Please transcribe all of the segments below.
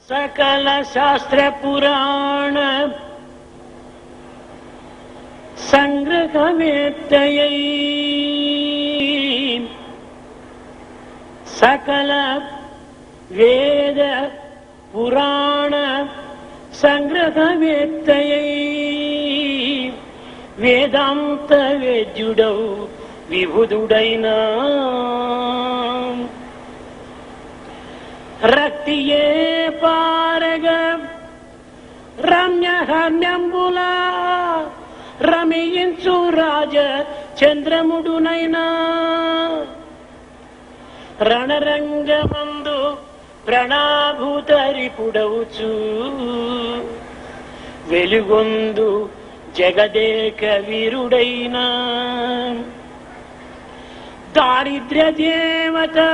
सकल शास्त्र पुराण संग्रहवेत्तयै सकल वेद पुराण संग्रहवेत्तयै वेदांत वेद्युडौ विभुदुडैना रक्तिये पारग रम्यहम्यंबुला रमयिंचु राज चंद्रमुडुनैना रणरंगमंदु प्रणाभूतरिपुडवुचु वेलुगొందు जगदेक वीरुडैना दारिद्र्य देवता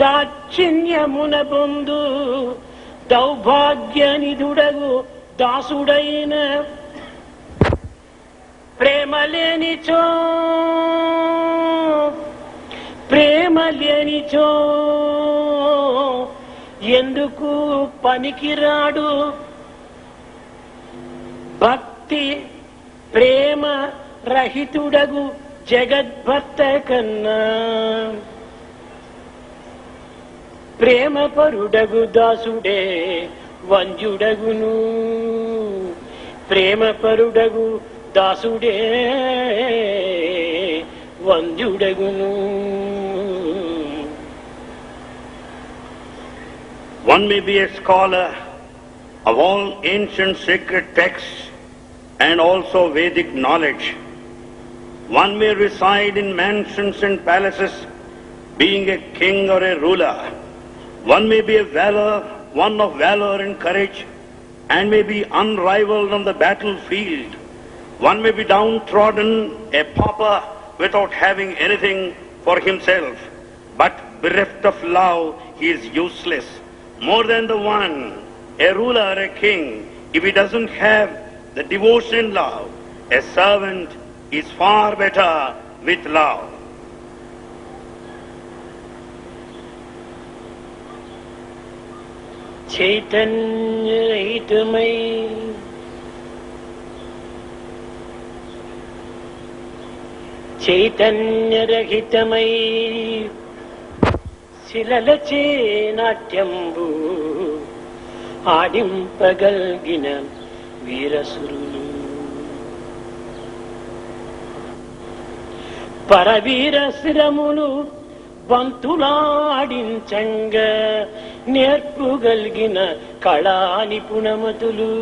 दाक्षिण्यमुन बंधु दौभाग्य निधुडगु दासुडैन प्रेम लेनिचो ఎందుకు పనికిరాడు భక్తి ప్రేమ రహితుడగు జగద్భక్త కన్నా ప్రేమ పరుడగు దాసుడే వంజుడగును ప్రేమ పరుడగు దాసుడే వంజుడగును. One may be a scholar of all ancient sacred texts and also Vedic knowledge. One may reside in mansions and palaces, being a king or a ruler. One may be one of valor and courage, and may be unrivaled on the battlefield. One may be downtrodden, a pauper, without having anything for himself. But bereft of love, he is useless. More than the one, a ruler, a king, if he doesn't have the devotion love, a servant is far better with love. చైతన్యరహితమై చైతన్యరహితమై శిలలచే నాట్యంబు ఆడింపగల్గిన వీరసురులు పరవీర శిరములు బంతులాడించంగా నేర్పుగల్గిన కళా నిపుణమతులు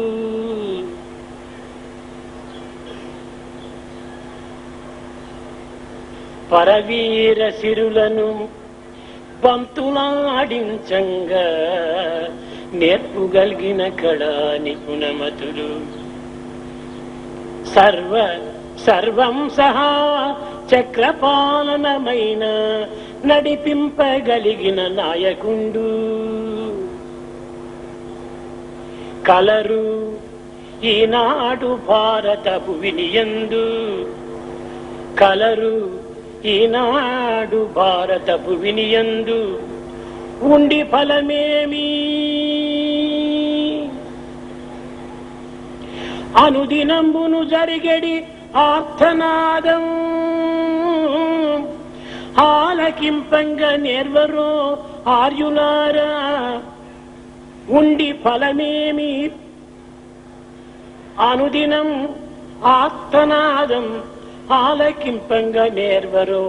పరవీర శిరులను బంతులాడించంగా నేర్పుగల్గిన కళా నిపుణమతులు సర్వం సహా చక్రపాలనమైన నడిపింపగలిగిన నాయకుండు colour ఈనాడు భారత భువినియందు colour ఈనాడు భారత భువినియందు ఉండి ఫలమేమి అనుదినంబును జరిగెడి ఆర్తనాదం ఆలకింపంగ నేర్వరో ఆర్యులారా ఉండి ఫలమేమి అనుదినం ఆర్తనాదం ఆలకింపంగ నేర్వరో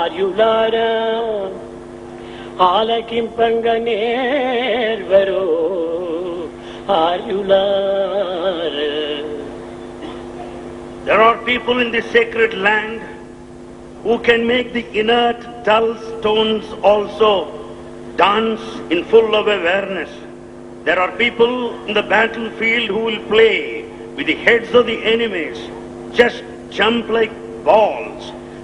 ఆర్యులారా ఆలకింపంగ నేర్వరో ఆర్యులారా. There are people in this sacred land who can make the inert, dull stones also dance in full of awareness. There are people in the battlefield who will play with the heads of the enemies, just jump like balls.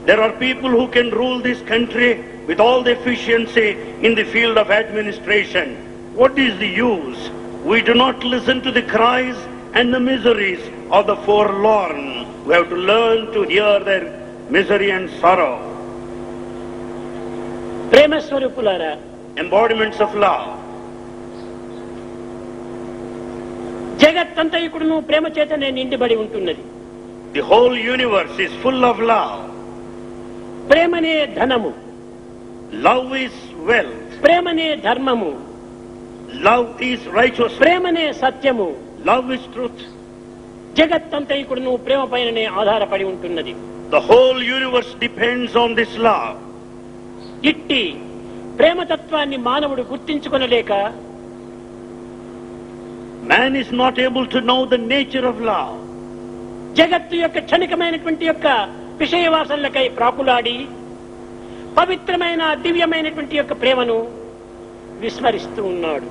There are people who can rule this country with all the efficiency in the field of administration. What is the use? We do not listen to the cries and the miseries of the forlorn. We have to learn to hear their misery and sorrow. ప్రేమ స్వరూపులారా, embodiments of love. జగత్తంతయుకుడును ప్రేమ చేతనే నిండిబడి ఉంటున్నది. The whole universe is full of love. ప్రేమనే ధనము, Love is wealth. ప్రేమనే ధర్మము, Love is righteousness. ప్రేమనే సత్యము. Love is truth. జగత్తంతయుకుడును ప్రేమ పైననే ఆధారపడి ఉంటున్నది. The whole universe depends on this love. ఇట్టి ప్రేమతత్వాన్ని మానవుడు గుర్తించుకొనలేక Man is not able to know the nature of love. జగత్తు యొక్క క్షణికమైనటువంటి యొక్క విషయ వాసనలకై ప్రాకులాడి పవిత్రమైన దివ్యమైనటువంటి యొక్క ప్రేమను విస్మరిస్తూ ఉన్నాడు.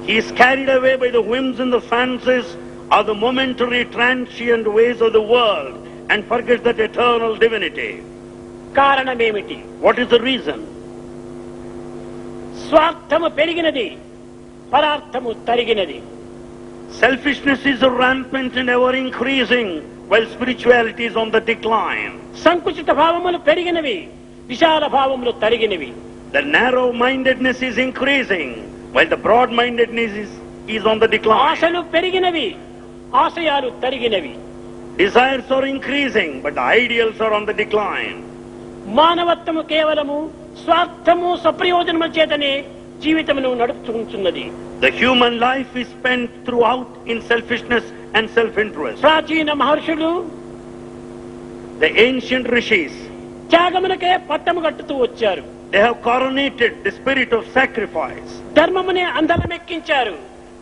He is carried away by the whims and the fancies of the momentary transient ways of the world and forgets that eternal divinity. కారణమేమిటి? What is the reason? స్వార్థము పెరిగినది, పరార్థము తరిగినది. Selfishness is rampant and ever increasing, while spirituality is on the decline. సంకుచిత భావములు పెరిగినవి, విశాల భావములు తరిగినవి. The narrow-mindedness is increasing, while the broad-mindedness is on the decline. ఆశలు పెరిగినవి, ఆశయాలు తరిగినవి. Desires are increasing, but the ideals are on the decline. మానవత్వము కేవలము స్వార్థము స్వప్రయోజనముల చేతనే జీవితమును నడుపుతున్నది. The human life is spent throughout in selfishness and self-interest. ప్రాచీన మహర్షులు The ancient rishis, త్యాగమునకే పట్టము కట్టుతూ వచ్చారు. they have coronated the spirit of sacrifice. ధర్మమునే అందలమెక్కించారు.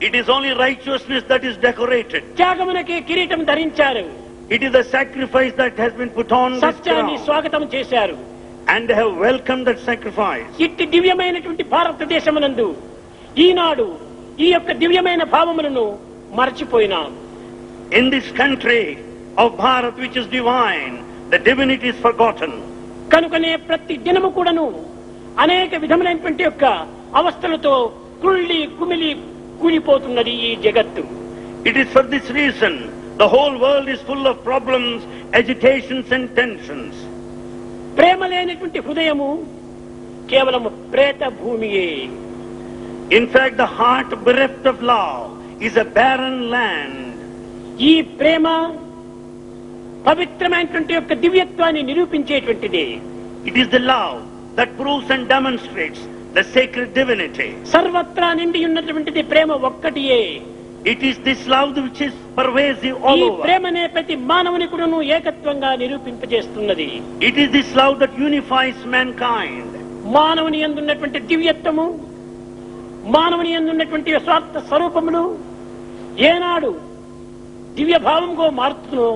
It is only righteousness that is decorated. త్యాగమునకే కిరీటం ధరించారు. It is the sacrifice that has been put on this సత్యాన్ని crown. స్వాగతం చేశారు. And they have welcomed that sacrifice. ఇట్టి దివ్యమైనటువంటి భారతదేశమునందు ఈనాడు ఈ యొక్క దివ్యమైన భావములను మరచిపోయినాం. In this country of Bharat, which is divine, the divinity is forgotten. కనుకనే ప్రతి దినము కూడాను అనేక విధములైనటువంటి యొక్క అవస్థలతో కుళ్ళి కుమిలి కూలిపోతున్నది ఈ జగత్తు. It is for this reason the whole world is full of problems, agitations and tensions. ప్రేమ లేనటువంటి హృదయము కేవలము ప్రేత భూమియే. In fact, the heart bereft of love is a barren land. ఈ ప్రేమ పవిత్రమైనటువంటి యొక్క దివ్యత్వాన్ని నిరూపించేటువంటిది. It is the love that proves and demonstrates the sacred divinity. సర్వత్రా నిండి ఉన్నటువంటిది ప్రేమ ఒక్కటియే. It is this love which is pervasive all ఈ over. ప్రేమనే ప్రతి మానవుని కూడాను ఏకత్వంగా నిరూపింపజేస్తున్నది. It is this love that unifies mankind. మానవుని యందున్నటువంటి దివ్యత్వము, మానవుని యందున్నటువంటి స్వార్థ స్వరూపములు ఏనాడు దివ్య భావంగా మారుతుందో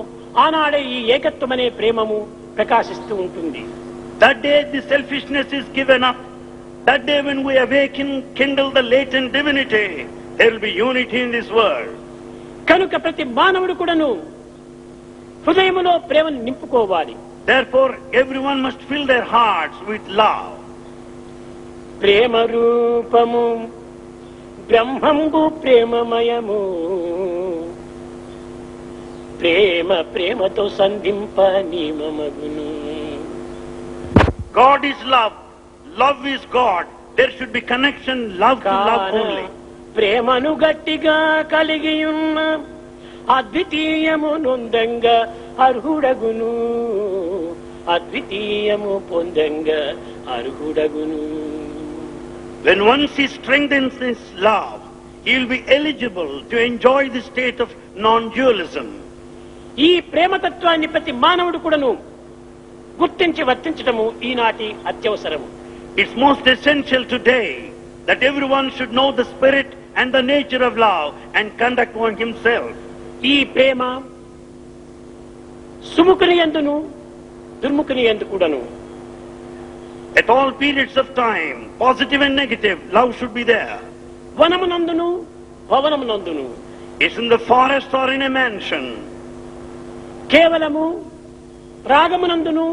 ఆనాడే ఈ ఏకత్వం అనే ప్రేమము ప్రకాశిస్తూ ఉంటుంది. That day the selfishness is given up. That day when we awaken, kindle the latent divinity, there will be unity in this world. కనుక ప్రతి మానవుడు కూడాను హృదయములో ప్రేమను నింపుకోవాలి. Therefore, everyone must fill their hearts with love. ప్రేమ రూపము బ్రహ్మంబు ప్రేమమయము, ప్రేమ ప్రేమతో సంధింప నియమమగును. God is love. Love is God. There should be connection, love to love only. ప్రేమను గట్టిగా కలిగి ఉన్న అద్వితీయము నొందంగా అర్హుడగును, అద్వితీయము పొందంగా అర్హుడగును. When once he strengthens his love, he will be eligible to enjoy the state of non-dualism. ఈ ప్రేమతత్వాన్ని ప్రతి మానవుడు కూడాను గుర్తించి వర్తించటము ఈనాటి అత్యవసరము. It's most essential today that everyone should know the spirit and the nature of love and conduct one himself. ఈ ప్రేమ సుముఖుని యందును దుర్ముఖుని యందు కూడాను At all periods of time, positive and negative, love should be there. వనమునందును భవనమునందును It's in the forest or in a mansion. కేవలము రాగమునందును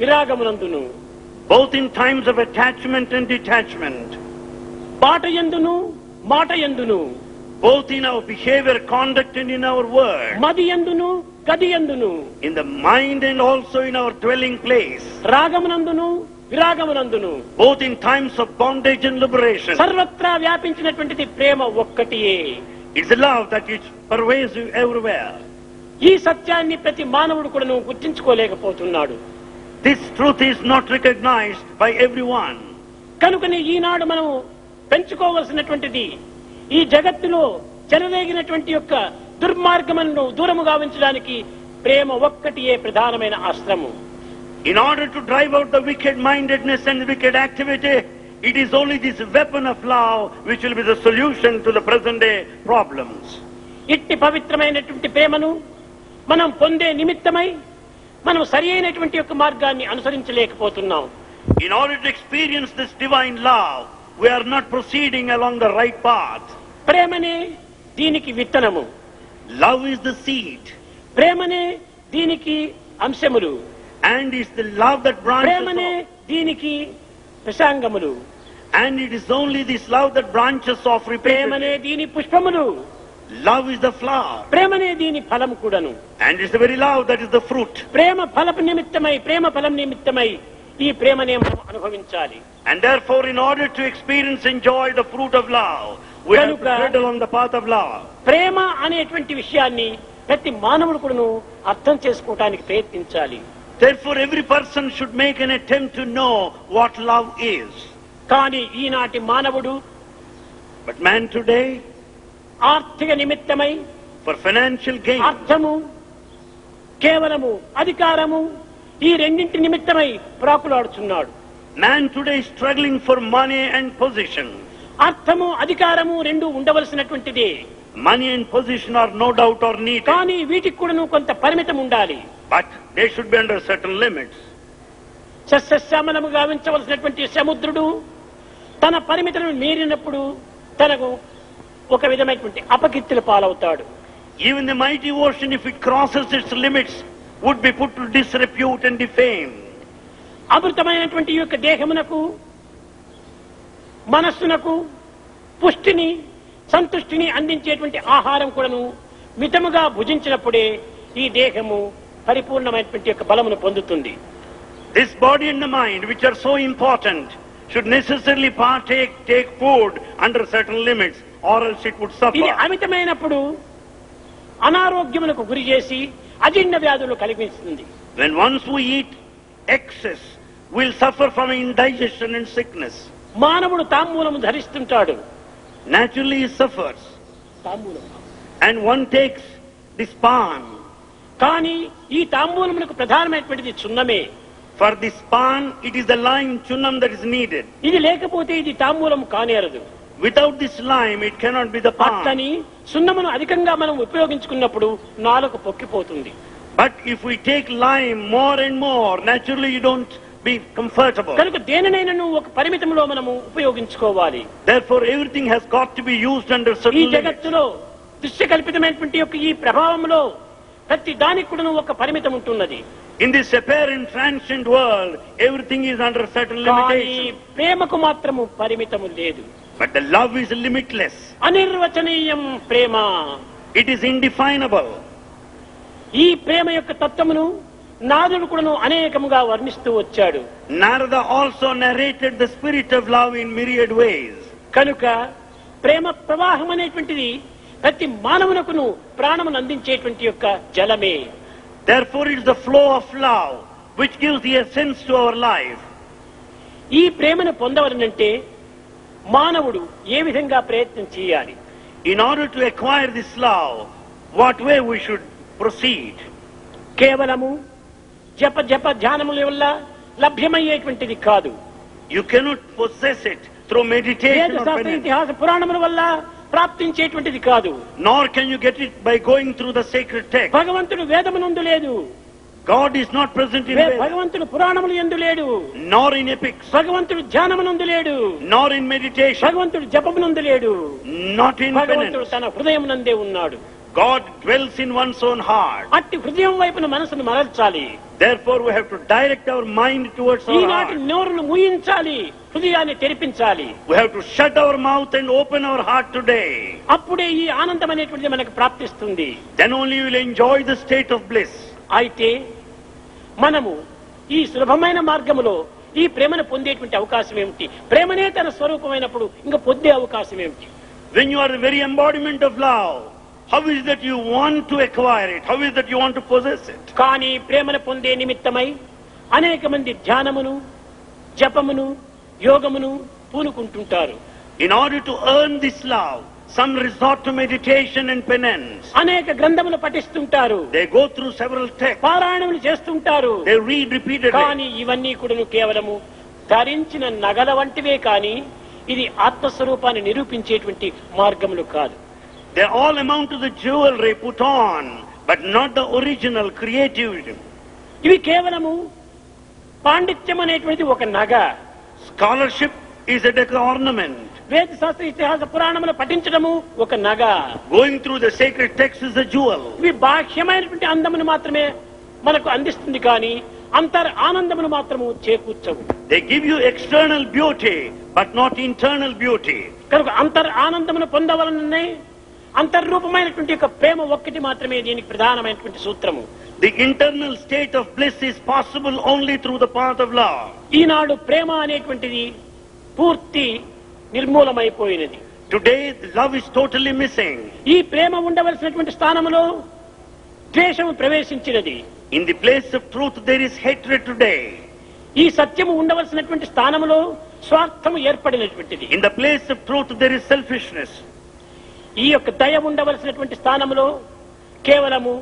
విరాగమునందును Both in times of attachment and detachment. బాట యందును మాట యందును Both in our behavior, conduct and in our word. మది యందును గది యందును In the mind and also in our dwelling place. రాగమునందును విరాగమునందును Both in times of bondage and liberation. సర్వత్రా వ్యాపించినటువంటిది ప్రేమ ఒక్కటియే. It's a love that is pervasive everywhere. ఈ సత్యాన్ని ప్రతి మానవుడు కూడా గుర్తించుకోలేకపోతున్నాడు. This truth is not recognized by everyone. కనుకనే ఈనాడు మనం పెంచుకోవలసినటువంటిది ఈ జగత్తులో చెలరేగినటువంటి యొక్క దుర్మార్గములను దూరముగా ఉంచడానికి ప్రేమ ఒక్కటియే ప్రధానమైన అస్త్రము. In order to drive out the wicked-mindedness and wicked activity, it is only this weapon of love which will be the solution to the present-day problems. ఇట్టి పవిత్రమైనటువంటి ప్రేమను మనం పొందే నిమిత్తమై మనం సరి అయినటువంటి యొక్క మార్గాన్ని అనుసరించలేకపోతున్నాం. In order to experience this divine love, we are not proceeding along the right path. ప్రేమనే దీనికి విత్తనము. Love is the seed. ప్రేమనే దీనికి అంశములు. And it's the love that branches ప్రేమనే off. దీనికి ప్రసంగములు. And it is only this love that branches off ప్రేమనే repeatedly. దీని పుష్పములు. Love is the flower. ప్రేమనే దీని ఫలం కూడాను. And it's the very love that is the fruit. ప్రేమ ఫలపు నిమిత్తమై ప్రేమ ఫలం నిమిత్తమై ఈ ప్రేమనే మనం అనుభవించాలి. And therefore, in order to experience, enjoy the fruit of love, we have to tread along the path of love. ప్రేమ అనేటువంటి విషయాన్ని ప్రతి మానవుడు కూడాను అర్థం చేసుకోవడానికి ప్రయత్నించాలి. Therefore, every person should make an attempt to know what love is. కానీ ఈనాటి మానవుడు But man today, ఆర్థిక నిమిత్తమై for financial gain, అర్థము కేవలము అధికారము ఈ రెండింటి నిమిత్తమై ప్రాకులాడుచున్నాడు. man today is struggling for money and position. అర్థము అధికారము రెండు ఉండవలసినటువంటిదే. Money and position are no doubt or needed, కానీ వీటికి కూడాను కొంత పరిమితం ఉండాలి. but they should be under certain limits. సస్యశ్యామలముగా ఉంచవలసినటువంటి సముద్రుడు తన పరిమితులను మీరినప్పుడు తనకు ఒక విధమైనటువంటి అపకీర్తిల పాలవుతాడు. Even the mighty ocean, if it crosses its limits, would be put to disrepute and defame. అమృతమైనటువంటి ఈ యొక్క దేహమునకు మనస్సునకు పుష్టిని సంతుష్టిని అందించేటువంటి ఆహారం కూడాను మితముగా భుజించినప్పుడే ఈ దేహము పరిపూర్ణమైనటువంటి యొక్క బలమును పొందుతుంది. This body and the mind, which are so important, should necessarily take food under certain limits, or else it would ఇది suffer. అమితమైనప్పుడు అనారోగ్యములకు గురి చేసి అజీర్ణ వ్యాధులు కలిగిస్తుంది. When once we eat excess, we'll suffer from indigestion and sickness. మానవుడు తాంబూలము ధరిస్తుంటాడు. Naturally he suffers. తాంబూలం. And one takes this pan. కానీ ఈ తాంబూలమునకు ప్రధానమైనటువంటిది చున్నమే. For this pan, it is the lime chunam that is needed. ఇది లేకపోతే ఇది తాంబూలం కానేరదు. Without this lime, it cannot be the pan. అట్లని సున్నమును అధికంగా మనం ఉపయోగించుకున్నప్పుడు నాలుక పొక్కిపోతుంది. But if we take lime more and more, naturally you don't be comfortable. కనుక దేనినైనా ఒక పరిమితంలో మనము ఉపయోగించుకోవాలి. Therefore, everything has got to be used under ఈ certain limits. జగత్తులో దృశ్యకల్పితమైనటువంటి యొక్క ఈ ప్రభావంలో ప్రతి దానికి కూడా ఒక పరిమితం ఉంటున్నది. In this apparent transient world, everything is under certain కానీ limitations. ప్రేమకు మాత్రము పరిమితము లేదు. But the love is limitless. అనిర్వచనీయం Prema. It is indefinable. ఈ ప్రేమ యొక్క తత్వమును నాదుడు కూడాను అనేకముగా వర్ణిస్తూ వచ్చాడు. Narada also narrated the spirit of love in myriad ways. కనుక ప్రేమ ప్రవాహం అనేటువంటిది ప్రతి మానవునకును ప్రాణమును అందించేటువంటి యొక్క జలమే. Therefore, it is the flow of love which gives the essence to our life. ఈ ప్రేమను పొందవలనంటే మానవుడు ఏ విధంగా ప్రయత్నం చేయాలి? In order to acquire this love, what way we should proceed? కేవలము జప ధ్యానముల వల్ల లభ్యమయ్యేటువంటిది కాదు. You cannot possess it through meditation వేద or శాస్త్ర penance. ఇతిహాస పురాణముల వల్ల ప్రాప్తించేటువంటిది కాదు. Nor can you get it by going through the sacred text. భగవంతుడు వేదమునందు లేదు. God is not present in Vedas, భగవంతుడు పురాణములు యందు లేడు. nor in epics, భగవంతుడు ధ్యానమునందు లేడు. nor in meditation, భగవంతుడు జపమునందు లేడు. not in భగవంతుడు penance. తన హృదయమునందే ఉన్నాడు. God dwells in one's own heart. అట్టి హృదయం వైపున మనసును మరల్చాలి. Therefore, we have to direct our mind towards our ఈనాటి heart. నోరును మూయించాలి, హృదయాన్ని తెరిపించాలి. We have to shut our mouth and open our heart today. అప్పుడే ఈ ఆనందం అనేటువంటిది మనకు ప్రాప్తిస్తుంది. Then only you will enjoy the state of bliss. అయితే మనము ఈ సులభమైన మార్గములో ఈ ప్రేమను పొందేటువంటి అవకాశం ఏమిటి? ప్రేమనే తన స్వరూపమైనప్పుడు ఇంకా పొందే అవకాశం ఏమిటి? When you are the very embodiment of love, how is that you want to acquire it? How is that you want to possess it? కానీ ప్రేమను పొందే నిమిత్తమై అనేక మంది ధ్యానమును, జపమును, యోగమును పూనుకుంటుంటారు. In order to earn this love, some resort to meditation and penance. అనేక గ్రంథములు పఠిస్తుంటారు. They go through several texts. పారాయణములు చేస్తుంటారు. They read repeatedly. కానీ ఇవన్నీ కూడాను కేవలము ధరించిన నగల వంటివే కానీ ఇది ఆత్మస్వరూపాన్ని నిరూపించేటువంటి మార్గములు కాదు. They all amount to the jewelry put on, but not the original creativity. ఇవి కేవలము పాండిత్యం అనేటువంటిది ఒక నగ. Scholarship is a ornament. వేద శాస్త్ర ఇతిహాస పురాణములు పఠించడము ఒక నగ. Going through the sacred text is a jewel. ఇవి బాహ్యమైనటువంటి అందమును మాత్రమే మనకు అందిస్తుంది కానీ అంతర్ ఆనందమును మాత్రము చేకూర్చవు. They give you external beauty, but not internal beauty. కనుక అంతర్ ఆనందమును పొందవలననే అంతర్రూపమైనటువంటి యొక్క ప్రేమ ఒక్కటి మాత్రమే దీనికి ప్రధానమైనటువంటి సూత్రము. The internal state of bliss is possible only through the path of love. ఈనాడు ప్రేమ అనేటువంటిది పూర్తి నిర్మూలమైపోయినది. Today, the love is totally missing. ఈ ప్రేమ ఉండవలసినటువంటి స్థానంలో ద్వేషము ప్రవేశించినది. In the place of truth, there is hatred today. ఈ సత్యము ఉండవలసినటువంటి స్థానంలో స్వార్థము ఏర్పడినటువంటిది. In the place of truth, there is selfishness. ఈ యొక్క దయ ఉండవలసినటువంటి స్థానంలో కేవలము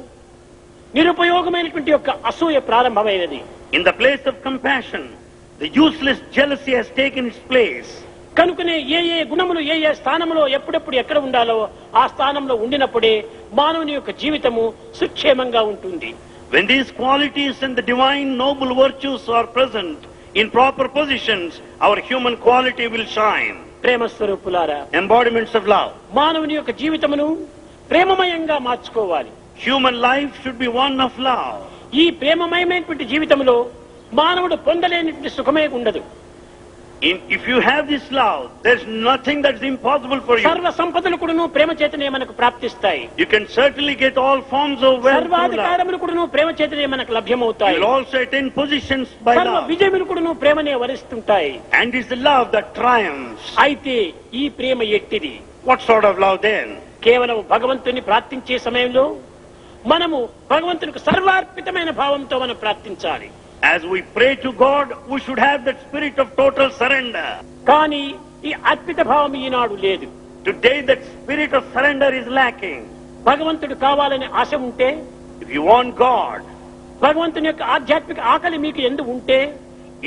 నిరుపయోగమైనటువంటి యొక్క అసూయ ప్రారంభమైనది. In the place of compassion, the useless jealousy has taken its place. కనుకనే ఏ ఏ గుణములు ఏ ఏ స్థానంలో ఎప్పుడెప్పుడు ఎక్కడ ఉండాలో ఆ స్థానంలో ఉండినప్పుడే మానవుని యొక్క జీవితము సుక్షేమంగా ఉంటుంది. When these qualities and the divine noble virtues are present in proper positions, our human quality will shine. ప్రేమ స్వరూపులారా, Embodiments of love. మానవుని యొక్క జీవితమును ప్రేమమయంగా మార్చుకోవాలి. Human life should be one of love. ఈ ప్రేమమయమైనటువంటి జీవితంలో మానవుడు పొందలేనటువంటి సుఖమే ఉండదు. If you have this love, there's nothing that's impossible for you. సర్వ సంపదలు కూడాను ప్రేమ చేతనే మనకు ప్రాప్తిస్తాయి. You can certainly get all forms of wealth through love. సర్వాధికారములు కూడాను ప్రేమ చేతనే మనకు లభ్యమవుతాయి. You'll also attain positions by సర్వ love. విజయములు కూడాను ప్రేమనే వరిస్తుంటాయి. And it's the love that triumphs. అయితే ఈ ప్రేమ ఎట్టిది? What sort of love then? కేవలం భగవంతుని ప్రార్థించే సమయంలో మనము భగవంతునికి సర్వార్పితమైన భావంతో మనం ప్రార్థించాలి. As we pray to God, we should have that spirit of total surrender. కానీ ఈ అర్పిత భావం ఈనాడు లేదు. Today that spirit of surrender is lacking. భగవంతుడు కావాలనే ఆశ ఉంటే, If you want God, భగవంతుని యొక్క ఆధ్యాత్మిక ఆకలి మీకు ఎందు ఉంటే,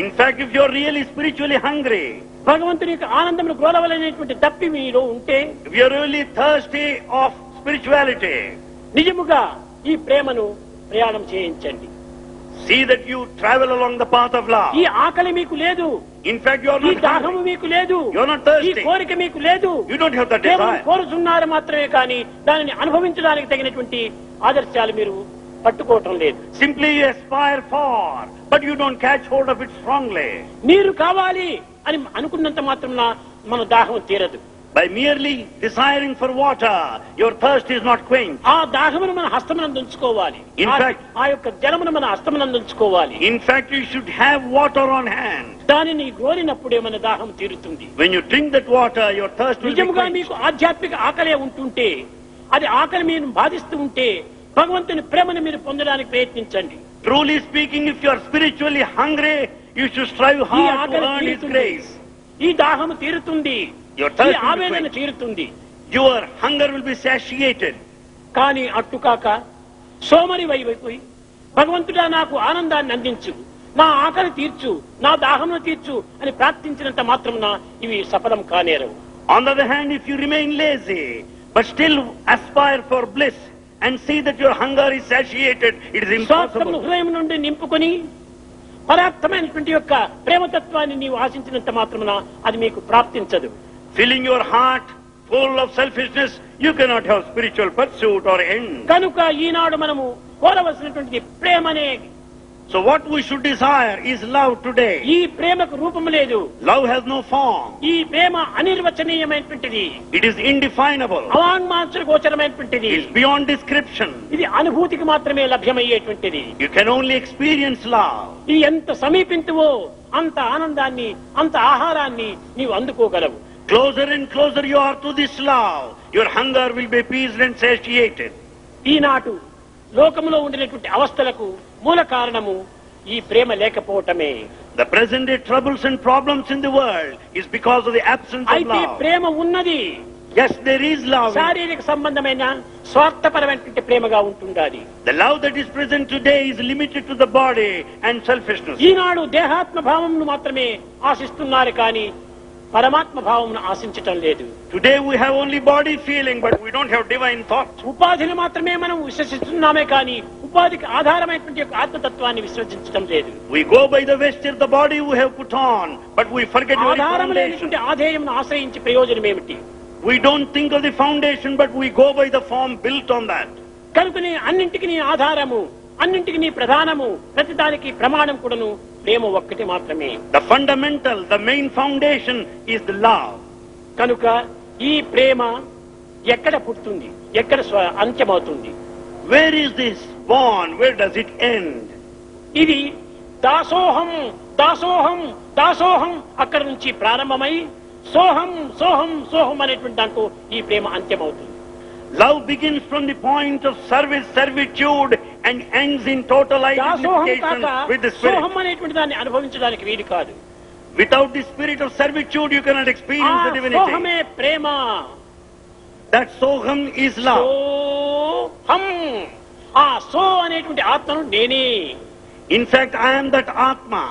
in fact if you're really spiritually hungry, భగవంతుని యొక్క ఆనందమును గ్రోలవలనేటువంటి దప్పి మీలో ఉంటే, if you're really thirsty of spirituality, నిజముగా ఈ ప్రేమను ప్రయాణం చేయించండి. see that you travel along the path of love. ఈ ఆకలి మీకు లేదు, In fact, you're ఈ not దాహము hungry. మీకు లేదు, You're not ఈ thirsty. కోరిక మీకు లేదు. You don't have that కేవలం desire. కోరుతున్నారు మాత్రమే కానీ దానిని అనుభవించడానికి తగినటువంటి ఆదర్శాలు మీరు పట్టుకోవటం లేదు. Simply you aspire for, but you don't catch hold of it strongly. నీరు కావాలి అని అనుకున్నంత మాత్రం మన దాహం తీరదు. By merely desiring for water, your thirst is not quenched. ఆ దాహమును మన హస్తమునందు ఉంచుకోవాలి. In fact- ఆ యొక్క జలమును మన హస్తమునందు ఉంచుకోవాలి. In fact, you should have water on hand. దానిని గోరినప్పుడే మన దాహం తీరుతుంది. When you drink that water, your thirst will be నిజముగా quenched. మీకు ఆధ్యాత్మిక ఆకలే ఉంటుంటే, అది ఆకలి మీరు బాధిస్తూ ఉంటే భగవంతుని ప్రేమను మీరు పొందడానికి ప్రయత్నించండి. Truly speaking, if you are spiritually hungry, you should strive ఈ hard to ఆకలి earn His తీరుతుంది, grace. ఈ దాహము తీరుతుంది, Your ఈ thirst will be ఆవేదన quenched. తీరుతుంది. Your hunger will be satiated. కానీ అట్టుకాక సోమరి వైపోయి భగవంతుడా నాకు ఆనందాన్ని అందించు, నా ఆకలి తీర్చు, నా దాహమును తీర్చు అని ప్రార్థించినంత మాత్రమున ఇవి సఫలం కానేరవు. On the other hand, if you remain lazy, but still aspire for bliss and see that your hunger is satiated, it is స్వార్థమును impossible. హృదయం నుండి నింపుకొని పరార్థమైనటువంటి యొక్క ప్రేమతత్వాన్ని నీవు ఆశించినంత మాత్రమున అది మీకు ప్రాప్తించదు. Filling your heart full of selfishness, you cannot have spiritual pursuit or end. కనుక ఈనాడు మనము కోరవలసినటువంటి ప్రేమనే. So what we should desire is love today. ఈ ప్రేమకు రూపము లేదు. Love has no form. ఈ ప్రేమ అనిర్వచనీయమైనటువంటిది, It is indefinable. అవాంగ్మాంస గోచరమైనటువంటిది. It is beyond description. ఇది అనుభూతికి మాత్రమే లభ్యమయ్యేటువంటిది. You can only experience love. ఇది ఎంత సమీపింతువో అంత ఆనందాన్ని, అంత ఆహారాన్ని నీవు అందుకోగలవు. closer and closer you are to this love, your hunger will be appeased and satiated. ఈనాటు లోకములో ఉండినటువంటి అవస్థలకు మూల కారణము ఈ ప్రేమ లేకపోవటమే. The present day troubles and problems in the world is because of the absence of అయితే love. ప్రేమ ఉన్నది. Yes, there is love. శారీరక సంబంధమైన స్వార్థపరమైనటువంటి ప్రేమగా ఉంటుండాలి. The love that is present today is limited to the body and selfishness. ఈనాడు దేహాత్మ భావమును మాత్రమే ఆశిస్తున్నారు కానీ పరమాత్మ భావమును ఆశించటం లేదు. Today we have only body feeling, but we don't have divine thought. ఉపాధిని మాత్రమే మనం విశ్వసిస్తున్నామే కానీ ఉపాధికి ఆధారమైనటువంటి యొక్క ఆత్మతత్వాన్ని విశ్వసించడం లేదు. We go by the vesture the body we have put on, but we forget the very ఆధారం foundation. లేనటువంటి ఆధేయమును ఆశ్రయించి ప్రయోజనం ఏమిటి? We don't think of the foundation, but we go by the form built on that. కనుకనే అన్నింటికి నీ ఆధారము, అన్నింటికి నీ ప్రధానము, ప్రతిదానికి ప్రమాణం కూడాను ప్రేమ ఒక్కటి మాత్రమే. The fundamental, the main foundation is the love. కనుక ఈ ప్రేమ ఎక్కడ పుడుతుంది, ఎక్కడ అంత్యమవుతుంది? Where is this born? Where does it end? ఇది దాసోహం దాసోహం దాసోహం అక్కడ నుంచి ప్రారంభమై సోహం సోహం సోహం అనేటువంటి దాంట్లో ఈ ప్రేమ అంత్యమవుతుంది. Love begins from the point of service, servitude, and ends in total దాసోహం identification కాక with the Spirit. సోహం అనేటువంటి దాన్ని అనుభవించడానికి వీలు కాదు. Without the spirit of servitude, you cannot ఆ experience the divinity. సోహమే Prema. That soham is love. సోహం ఆ సో అనేటువంటి ఆత్మను నేనే. In fact, I am that Atma.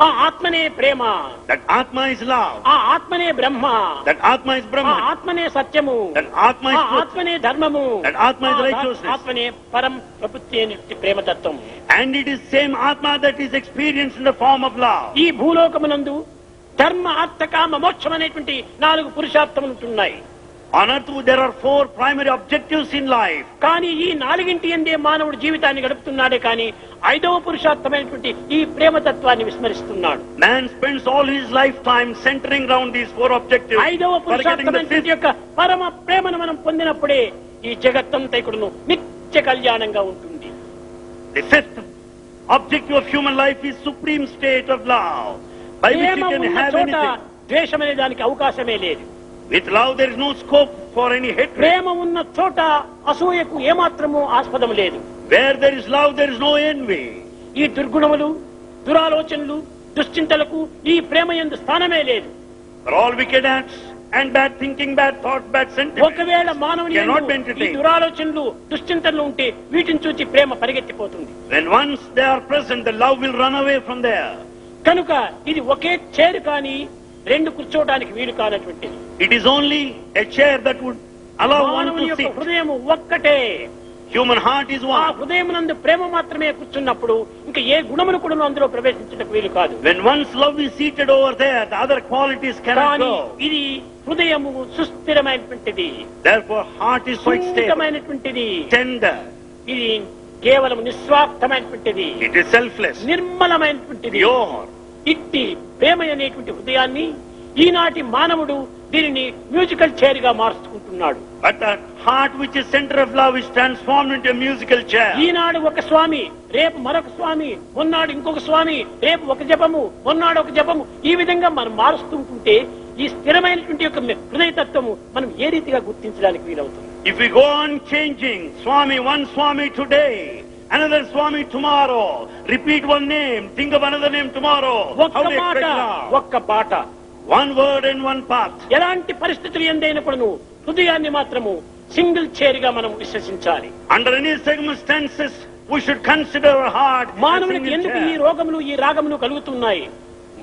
ఆ ఆత్మనే ప్రేమ. That Atma is love. ఆ ఆత్మనే బ్రహ్మ. That Atma is ఆ Brahman. ఆత్మనే సత్యము. That Atma ఆ is truth. ఆత్మనే ధర్మము. That Atma is ఆ righteousness. ఆత్మనే పరం ప్రకృతి అనేటువంటి ప్రేమతత్వం. And it is same Atma that is experienced in the form of love. ఈ భూలోకమునందు ధర్మ అర్థ కామ మోక్షం అనేటువంటి 4 పురుషార్థములు ఉంటున్నాయి. On earth there are 4 primary objectives in life. కానీ ఈ 4 ఎందే మానవుడు జీవితాన్ని గడుపుతున్నాడే కానీ 5వ పురుషార్థమైనటువంటి ఈ ప్రేమతత్వాన్ని విస్మరిస్తున్నాడు. Man spends all his lifetime centering around these 4 objectives, 5వ forgetting the పురుషార్థమైనటువంటి 5th. యొక్క పరమ ప్రేమను మనం పొందినప్పుడే ఈ జగత్తంతా ఇక్కడను నిత్య కళ్యాణంగా ఉంటుంది. The 5th objective of human life is supreme state of love, by which Prema you can ఉన్న have చోట anything. ద్వేషం అనే దానికి అవకాశమే లేదు. With love there is no scope for any hatred. ప్రేమ ఉన్న చోట అసూయకు ఏమాత్రము ఆస్పదం లేదు. Where there is love there is no envy. ఈ దుర్గుణములు, దురాలోచనలు, దుశ్చింతలకు ఈ ప్రేమ యందు స్థానమే లేదు. For all wicked acts and bad thinking, bad thought, bad sentiments ఒకవేళ మానవుని cannot be యందు ఈ entertained. దురాలోచనలు, దుశ్చింతలు ఉంటే వీటిని చూసి ప్రేమ పరిగెత్తిపోతుంది. When once they are present, the love will run away from there. కనుక ఇది ఒకే చేరు కానీ 2 కూర్చోవడానికి వీలు కానటువంటిది. It is only a chair that would allow one మానవుని to యొక్క sit. హృదయం ఒక్కటే. Human heart is ఆ one. హృదయమునందు ప్రేమ మాత్రమే కూర్చున్నప్పుడు ఇంకా ఏ గుణమును కూడా అందులో ప్రవేశించడానికి వీలు కాదు. When one's love is seated over there, the other qualities cannot కానీ go. ఇది హృదయము సుస్థిరమైనటువంటిది, Therefore, heart is quite stable, సున్నితమైనటువంటిది. tender. ఇది కేవలం నిస్వార్థమైనటువంటిది, It is selfless, నిర్మలమైనటువంటిది. pure. ఇట్టి ప్రేమ అనేటువంటి హృదయాన్ని ఈనాటి మానవుడు దీనిని మ్యూజికల్ చైర్ గా మార్చుకుంటున్నాడు. But that heart which is center of love is transformed into a musical chair. ఈనాడు ఒక స్వామి, రేపు మరొక స్వామి, మొన్నాడు ఇంకొక స్వామి, రేపు ఒక జపము, మొన్నాడు ఒక జపము, ఈ విధంగా మనం మారుస్తుంటుంటే ఈ స్థిరమైనటువంటి యొక్క హృదయతత్వము మనం ఏ రీతిగా గుర్తించడానికి వీలవుతుంది? If we go on changing, one Swami today, another Swami tomorrow, repeat one name, think of another name tomorrow, ఒక్క how do you మాట, expect love? ఒక్క పాట, One word and one path. ఎలాంటి పరిస్థితులు ఎందైనా కూడాను హృదయాన్ని మాత్రము సింగిల్ చైర్ గా మనం విశ్వసించాలి. Under any circumstances, we should consider our heart as మానవునికి single ఎందుకు ఈ chair. రోగములు, ఈ రాగములు కలుగుతున్నాయి?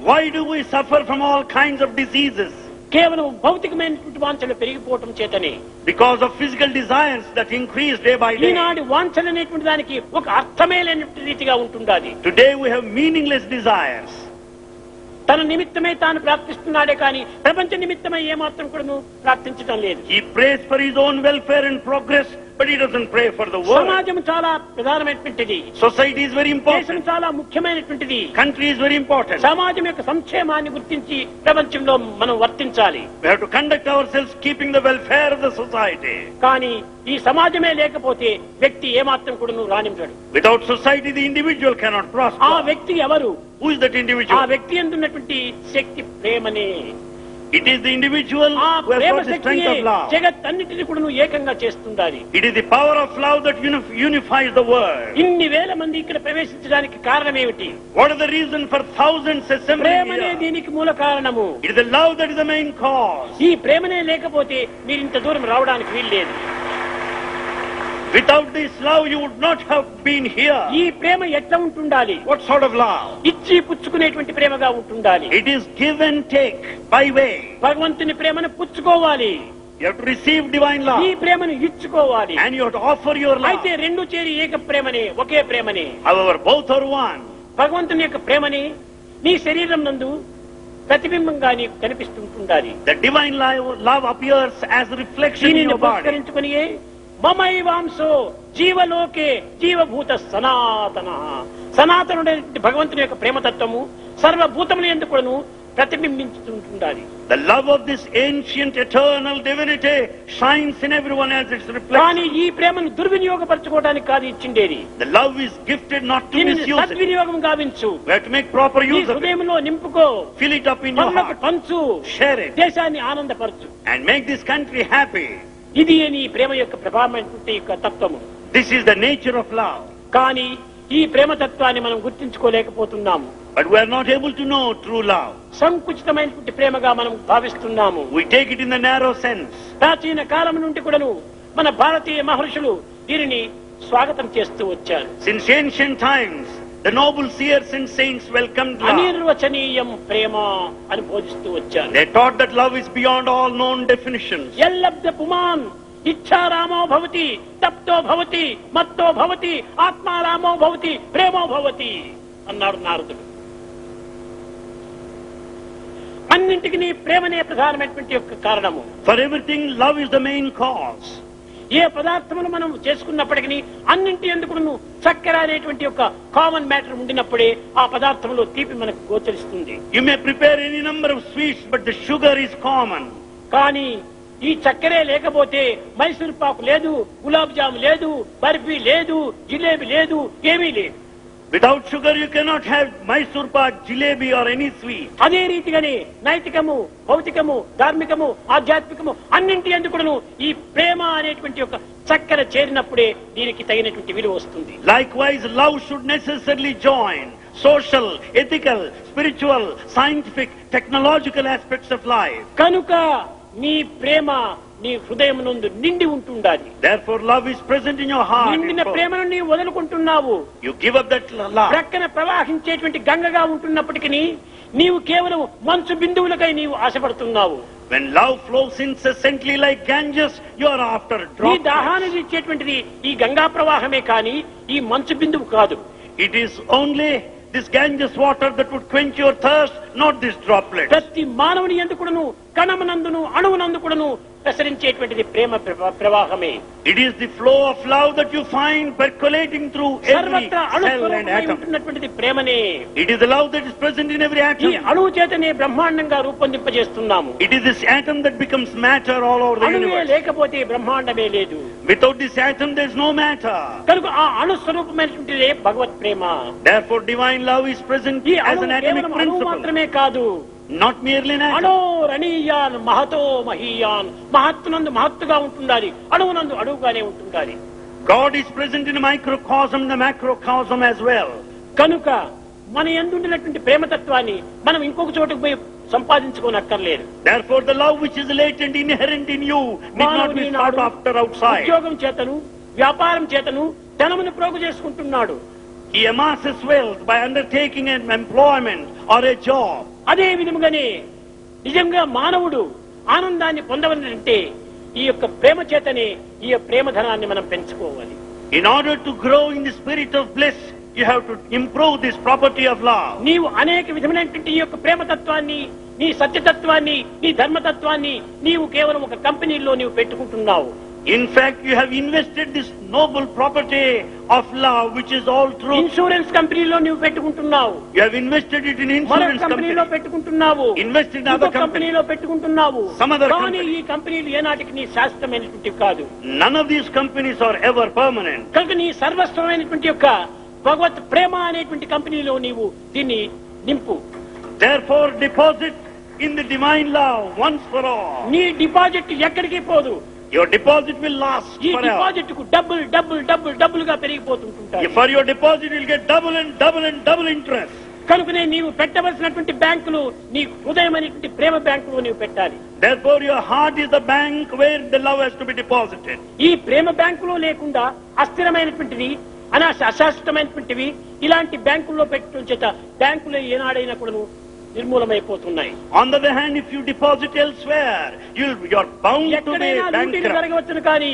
Why do we suffer from all kinds of diseases? కేవలం భౌతికమైనటువంటి వాంఛలు పెరిగిపోవటం చేతనే. Because of physical desires that increase day by day. ఈనాడు వాంఛలు అనేటువంటి దానికి ఒక అర్థమే లేనటువంటి రీతిగా ఉంటుండాలి. Today we have meaningless desires. తన నిమిత్తమే తాను ప్రార్థిస్తున్నాడే కానీ ప్రపంచ నిమిత్తమై ఏమాత్రం కూడా ప్రార్థించడం లేదు. He prays for his own welfare and progress, but he doesn't pray for the world. సమాజం చాలా ప్రధానమైనటువంటిది, Society is very దేశం important. చాలా ముఖ్యమైనటువంటిది. Country is very important. సమాజం యొక్క సంక్షేమాన్ని గుర్తించి ప్రపంచంలో మనం వర్తించాలి. We have to conduct ourselves keeping the welfare of the society. కానీ ఈ సమాజమే లేకపోతే వ్యక్తి ఏమాత్రం కూడా రాణించడు. Without society, the individual cannot ఆ prosper. వ్యక్తి ఎవరు? Who is that ఆ individual? వ్యక్తి ఎందున్నటువంటి శక్తి ప్రేమనే. It is the individual ఆ who has Prema got the strength శక్తియే of love. జగత్తన్నిటిని కూడా ఏకంగా చేస్తుండాలి. It is the power of love that unifies the world. ఇన్ని వేల మంది ఇక్కడ ప్రవేశించడానికి కారణం ఏమిటి? What is the reason for thousands assembling ప్రేమనే here? దీనికి మూల కారణము. It is the love that is the main cause. ఈ ప్రేమనే లేకపోతే మీరు ఇంత దూరం రావడానికి వీల్లేదు. Without this love, you would not have been here. ఈ ప్రేమ ఎట్లా ఉంటుండాలి? What sort of love? ఇచ్చి పుచ్చుకునేటువంటి ప్రేమగా ఉంటుండాలి. It is give and take by way. భగవంతుని ప్రేమను పుచ్చుకోవాలి, You have to receive divine ఈ love ప్రేమను ఇచ్చుకోవాలి. and you have to offer your love. అయితే రెండు చేరి ఏక ప్రేమని, ఒకే ప్రేమని, However, both are one. భగవంతుని యొక్క ప్రేమని నీ శరీరం నందు ప్రతిబింబంగా నీకు కనిపిస్తుంటుండాలి. The divine love appears as a reflection in దీనిని your body. పురస్కరించుకొని మమైవాంశో జీవలోకే జీవభూత సనాతన, సనాతనుడైన భగవంతుని యొక్క ప్రేమతత్వము సర్వభూతముల యందు కూడాను ప్రతిబింబించుతుంటుండాలి. The love of this ancient eternal divinity shines in everyone as its కానీ reflection. ఈ ప్రేమను దుర్వినియోగపరచుకోవడానికి కాదు ఇచ్చిండేది. The love is gifted not to దీనిని misuse it. సద్వినియోగం గావించు. We have to make proper నీ use of it. హృదయంలో నింపుకో, Fill it up in your పరులకు heart. పంచు, Share it దేశాన్ని ఆనందపరచు. and make this country happy. ఇది నీ ప్రేమ యొక్క ప్రభావమైనటువంటి యొక్క తత్వము. This is the nature of love. కానీ ఈ ప్రేమతత్వాన్ని మనం గుర్తించుకోలేకపోతున్నాము. But we are not able to know true love. సంకుచితమైనటువంటి ప్రేమగా మనం భావిస్తున్నాము. We take it in the narrow sense. ప్రాచీన కాలం నుండి కూడాను మన భారతీయ మహర్షులు దీనిని స్వాగతం చేస్తూ వచ్చారు. Since ancient times, the noble seers and saints welcomed love. అనిర్వచనీయం ప్రేమ అని బోధిస్తూ వచ్చారు. They taught that love is beyond all known definitions. ఎల్లబ్ధ పుమాన్ ఇచ్ఛారామో భవతి, తప్తో భవతి, మత్తో భవతి, ఆత్మారామో భవతి, ప్రేమో భవతి అన్నాడు నారదుడు. అన్నింటికి నీ ప్రేమనే ప్రధానమైనటువంటి యొక్క కారణము. For everything, love is the main cause. ఏ పదార్థమును మనం చేసుకున్నప్పటికీ అన్నింటి ఎందుకు చక్కెర అనేటువంటి యొక్క కామన్ మ్యాటర్ ఉండినప్పుడే ఆ పదార్థంలో తీపి మనకు గోచరిస్తుంది. You may prepare any number of sweets, but the sugar is common. కానీ ఈ చక్కెరే లేకపోతే మైసూర్ పాకు లేదు, గులాబ్ జామ్ లేదు, బర్ఫీ లేదు, జిలేబీ లేదు, ఏమీ లేదు. Without sugar, you cannot have Mysore pak, jalebi or any sweet. అదే రీతిగానే నైతికము, భౌతికము, ధార్మికము, ఆధ్యాత్మికము అన్నింటి ఎందుకును ఈ ప్రేమ అనేటువంటి ఒక చక్కెర చేరినప్పుడే దీనికి తగినటువంటి విలువ వస్తుంది. Likewise, love should necessarily join social, ethical, spiritual, scientific, technological aspects of life. కనుక నీ ప్రేమ నీ హృదయం నందు నిండి ఉంటుండాలి. Therefore, love is present in your heart. నిండిన ప్రేమను నీవు వదులుకుంటున్నావు. You give up that love. ప్రక్కన ప్రవాహించేటువంటి గంగగా ఉంటున్నప్పటికీ నీవు కేవలం మంచు బిందువులకై నీవు ఆశపడుతున్నావు. When love flows incessantly like Ganges, you are after నీ droplets. దాహాన్ని ఇచ్చేటువంటిది ఈ గంగా ప్రవాహమే కానీ ఈ మంచు బిందువు కాదు. It is only this Ganges water that would quench your thirst, not this droplet. ప్రతి మానవుని ఎందుకును కణమునందును అణువునందుకును ప్రసరించేటువంటిది ప్రేమ ప్రవాహమే. It is the flow of love that you find percolating through every సర్వత్రా cell and అణుస్వరూపమై atom. ఉంటున్నటువంటిది ప్రేమనే. It is the love that is present in every ఈ atom. అణువు చేతనే బ్రహ్మాండంగా రూపొందింపజేస్తున్నాము. It is this atom that becomes matter all over the అణువే universe. లేకపోతే బ్రహ్మాండమే లేదు. Without this atom, there is no matter. కనుక ఆ అణుస్వరూపమైనటువంటిదే భగవత్ ప్రేమ. Therefore, divine love is present ఈ as అణువు an atomic కేవలం అణువు principle, మాత్రమే కాదు. not merely an atom. అణోరణీయాన్ Mahato మహీయాన్, మహత్తునందు మహత్తుగా ఉంటుండాలి, అణువునందు అణువుగానే ఉంటుండాలి. God is present in the microcosm, the macrocosm as well. కనుక మన యందుండినటువంటి ప్రేమతత్వాన్ని మనం ఇంకొక చోటుకు పోయి సంపాదించుకోనక్కర్లేదు. Therefore, the love which is latent, inherent in you, need not be sought after outside. ఉద్యోగం చేతను, వ్యాపారం చేతను ధనమును ప్రోగు చేసుకుంటున్నాడు. He amasses wealth by undertaking an employment or a job. అదే విధముగానే నిజంగా మానవుడు ఆనందాన్ని పొందవలంటే ఈ యొక్క ప్రేమ చేతనే ఈ ప్రేమ ధనాన్ని మనం పెంచుకోవాలి. In order to grow in the spirit of bliss, you have to improve this property of love. నీవు అనేక విధమైనటువంటి ఈ యొక్క ప్రేమతత్వాన్ని, నీ సత్యతత్వాన్ని, నీ ధర్మతత్వాన్ని నీవు కేవలం ఒక కంపెనీలో నీవు పెట్టుకుంటున్నావు. In fact, you have invested this noble property of love, which is all truth. Insurance కంపెనీలో నువ్వు పెట్టుకుంటున్నావు. You have invested it in మరొక insurance కంపెనీలో company. పెట్టుకుంటున్నావు. Invested in ఇంకో other company. కంపెనీలో పెట్టుకుంటున్నావు. Some other కానీ company. ఈ కంపెనీలు ఏనాటికి నీ శాశ్వతమైనటువంటివి కాదు. None of these companies are ever permanent. కనుక నీ సర్వస్వమైనటువంటి యొక్క భగవత్ ప్రేమ అనేటువంటి కంపెనీలో నీవు దీన్ని నింపు. Therefore, deposit in the divine love once for all. నీ డిపాజిట్ ఎక్కడికి పోదు. Your deposit will last ఈ forever. డిపాజిట్ కు డబుల్ గా పెరిగిపోతుంటాయి. For your deposit, you'll get double and double and double interest. కనుకనే నీవు పెట్టవలసినటువంటి బ్యాంకులు నీ హృదయం అనేటువంటి ప్రేమ బ్యాంకులో నీవు పెట్టాలి. Therefore, your heart is the bank where the love has to be deposited. ఈ ప్రేమ బ్యాంకులో లేకుండా అస్థిరమైనటువంటివి అశాశ్వతమైనటువంటివి ఇలాంటి బ్యాంకుల్లో పెట్టడం చేత బ్యాంకులో ఏనాడైనా కూడా నిర్మూలమైపోతున్నాయి. On the other hand, if you deposit elsewhere, you're bound to be ఎక్కడైనా లూటీ bankrupt. జరగవచ్చును కానీ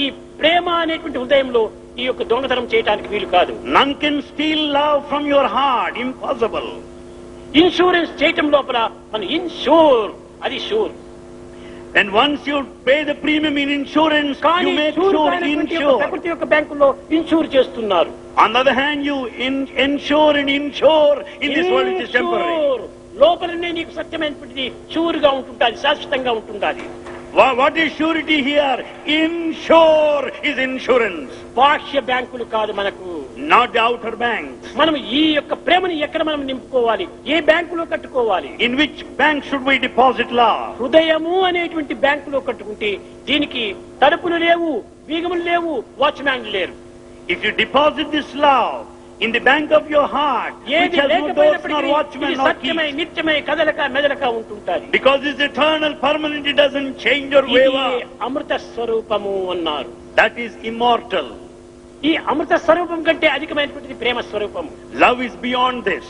ఈ ప్రేమ అనేటువంటి హృదయంలో ఈ యొక్క దొంగతనం చేయడానికి వీలు కాదు. None can steal love from your heart. Impossible. Insurance చేయటం లోపల మన ఇన్షూర్ అది sure. And once you pay the premium in insurance, కానీ you make షూర్ sure కానటువంటి యొక్క insure. ప్రకృతి యొక్క బ్యాంకుల్లో ఇన్సూర్ చేస్తున్నారు. On the other hand, you ensure and insure in this world it is temporary. Ensure లోపలనే నీకు సత్యమైనటువంటిది షూర్ గా ఉంటుండాలి, శాశ్వతంగా ఉంటుండాలి. What is surety here? Insure is insurance. బాహ్య బ్యాంకులు కాదు మనకు. Not the outer banks. మనం ఈ యొక్క ప్రేమను ఎక్కడ మనం నింపుకోవాలి, ఏ బ్యాంకులో కట్టుకోవాలి? In which bank should we deposit love? హృదయము అనేటువంటి బ్యాంకులో కట్టుకుంటే దీనికి తలుపులు లేవు, బీగములు లేవు, వాచ్మ్యాన్లు లేరు. If you deposit this love in the bank of your heart, which ఏది has no doors nor లేకపోయినప్పటికీ watchmen ఇది nor సత్యమై keys, నిత్యమై కదలక మెదలక ఉంటుంటారు. because it's eternal, permanent, it doesn't change or ఇది waver. అమృత స్వరూపము అన్నారు. That is immortal. ఈ అమృత స్వరూపం కంటే అధికమైనటువంటిది ప్రేమ స్వరూపము. Love is beyond this.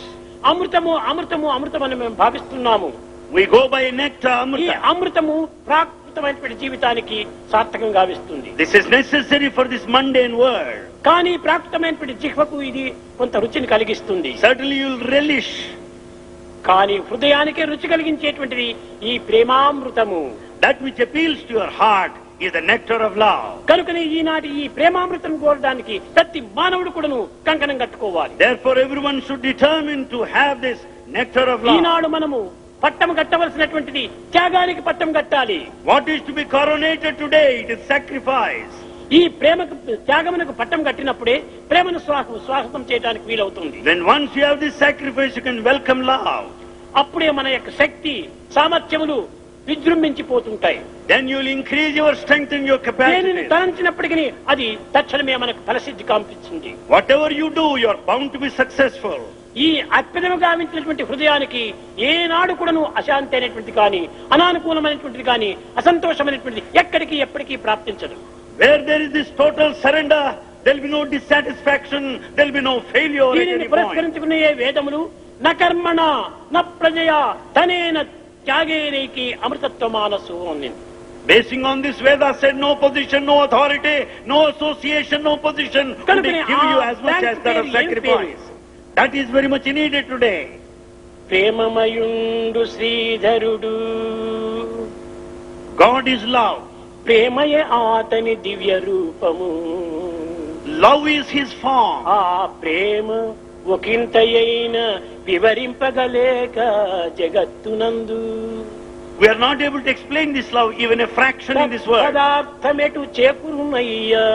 అమృతము అమృతము అమృతం అని మేము భావిస్తున్నాము. We go by nectar, ఈ amrita. అమృతము ప్రాకృతమైనటువంటి జీవితానికి సార్థకం గావిస్తుంది. This is necessary for this mundane world. కానీ ప్రాకృతమైనటువంటి జిహ్వకు ఇది కొంత రుచిని కలిగిస్తుంది. Certainly you'll relish. కానీ హృదయానికే రుచి కలిగించేటువంటిది ఈ ప్రేమామృతము. That which appeals to your heart is the nectar of love. కనుకనే ఈనాటి ఈ ప్రేమామృతం కోరడానికి ప్రతి మానవుడు కూడాను కంకణం కట్టుకోవాలి. Therefore everyone should determine to have this nectar of love. ఈనాడు మనము పట్టం కట్టవలసినటువంటిది త్యాగానికి పట్టం కట్టాలి. What is to be coronated today? It is sacrifice. ఈ ప్రేమకు త్యాగమునకు పట్టం కట్టినప్పుడే ప్రేమను స్వాగతం చేయడానికి వీలవుతుంది. When once you have this sacrifice, you can welcome love. అప్పుడే మన యొక్క శక్తి సామర్థ్యములు విజృంభించిపోతుంటాయి. Then you will increase your strength and your దేనిని capacity. తలంచినప్పటికీ అది తక్షణమే మనకు ఫలసిద్ధి కాంపిస్తుంది. Whatever you do, you are bound to be successful. ఈ అత్యధికంగా గావించినటువంటి హృదయానికి ఏనాడు కూడాను అశాంతి అనేటువంటిది కానీ అనానుకూలమైనటువంటిది కానీ అసంతోషమైనటువంటిది ఎక్కడికి ఎప్పటికీ ప్రాప్తించదు. Where there is this total surrender, there will be no dissatisfaction, there will be no failure at దీనిని any point. పురస్కరించుకునే వేదములు న కర్మణ న ప్రజయ ధనేన త్యాగేనైకి అమృతత్వ మానసు అని. Basing on this, Veda said no position, no authority, no association, no position will be give you as much as that of sacrifice. That is very much needed today. ప్రేమమయుండు శ్రీధరుడు, God is love. ప్రేమయే ఆతని దివ్య రూపము. Love is his form. ఆ ప్రేమ ఒకంతయైన వివరింపగలేక జగత్తునందు. We are not able to explain this love, even a fraction in this world. పదార్థమెటు చేకురునయ్యా,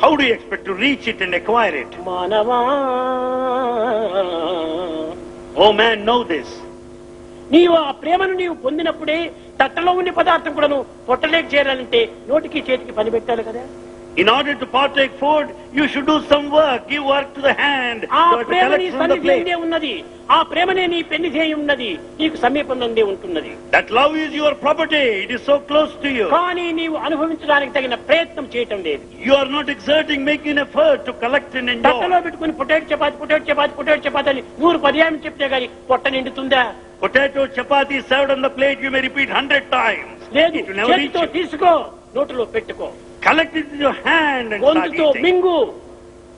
How do you expect to reach it and acquire it? మానవా. Oh man, know this. నీవు ఆ ప్రేమను నీవు పొందినప్పుడే తట్టలో ఉండే పదార్థం కూడాను పొట్టలేక చేరాలంటే నోటికి చేతికి పని పెట్టాలి కదా. In order to partake food, you should do some work. Give work to the hand. ఆ You have to ప్రేమ నీ collect from the సన్నిధి plate. ఉన్నది, ఆ ప్రేమనే నీ పెన్నిధేయ ఉన్నది, నీకు సమీపంలోనే ఉంటున్నది. That love is your property. It is so close to you. కానీ నీవు అనుభవించడానికి తగిన ప్రయత్నం చేయటం లేదు. You are not exerting, making effort to collect and తట్టలో enjoy. పెట్టుకుని పొటాటో చపాతి అని 100 పర్యాయం చెప్తే గాని పొట్ట నిండుతుందా? Potato chapati served on the plate, you may repeat 100 times. లేదు. It will never reach చేతితో you. తీసుకో, నోటిలో పెట్టుకో, Collect it with your hand and start గొంతుతో eating. మింగు,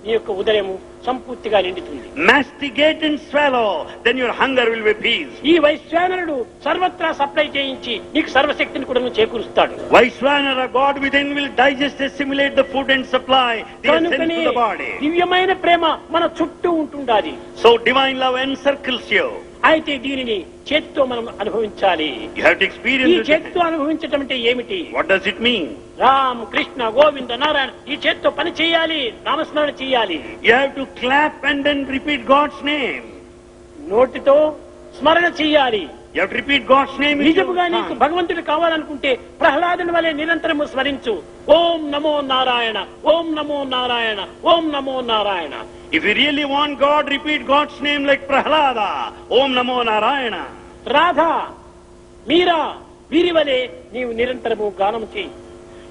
నీ యొక్క ఉదయము సంపూర్తిగా నిండుతుంది. Masticate and swallow, then your hunger will be appeased. ఈ వైశ్వానరుడు సర్వత్రా సప్లై చేయించి నీకు సర్వశక్తిని కూడా చేకూరుస్తాడు. Vaishwanara, God within, will digest, assimilate the food and supply the essence కనుకనే to the body. దివ్యమైన ప్రేమ మన చుట్టూ ఉంటుండాలి. So divine love encircles you. అయితే దీనిని చేతితో మనం అనుభవించాలి. You have to ఈ experience it. చేతితో అనుభవించటం అంటే ఏమిటి? What does it mean? Ram Krishna Govinda Narayana, ఈ చేతితో పని చేయాలి, నామస్మరణ చేయాలి. You have to clap and then repeat God's name. నోటితో స్మరణ చేయాలి, You have to repeat God's name in your నిజముగా నీకు tongue. భగవంతుడు కావాలనుకుంటే ప్రహ్లాదుని వలె నిరంతరము స్మరించు. ఓం నమో నారాయణ, ఓం నమో నారాయణ, ఓం నమో Narayana. If you really want God, repeat God's name like Prahlada. Om Namo Narayana. Radha, మీరా, వీరి వలె నీవు నిరంతరము గానం చేయి.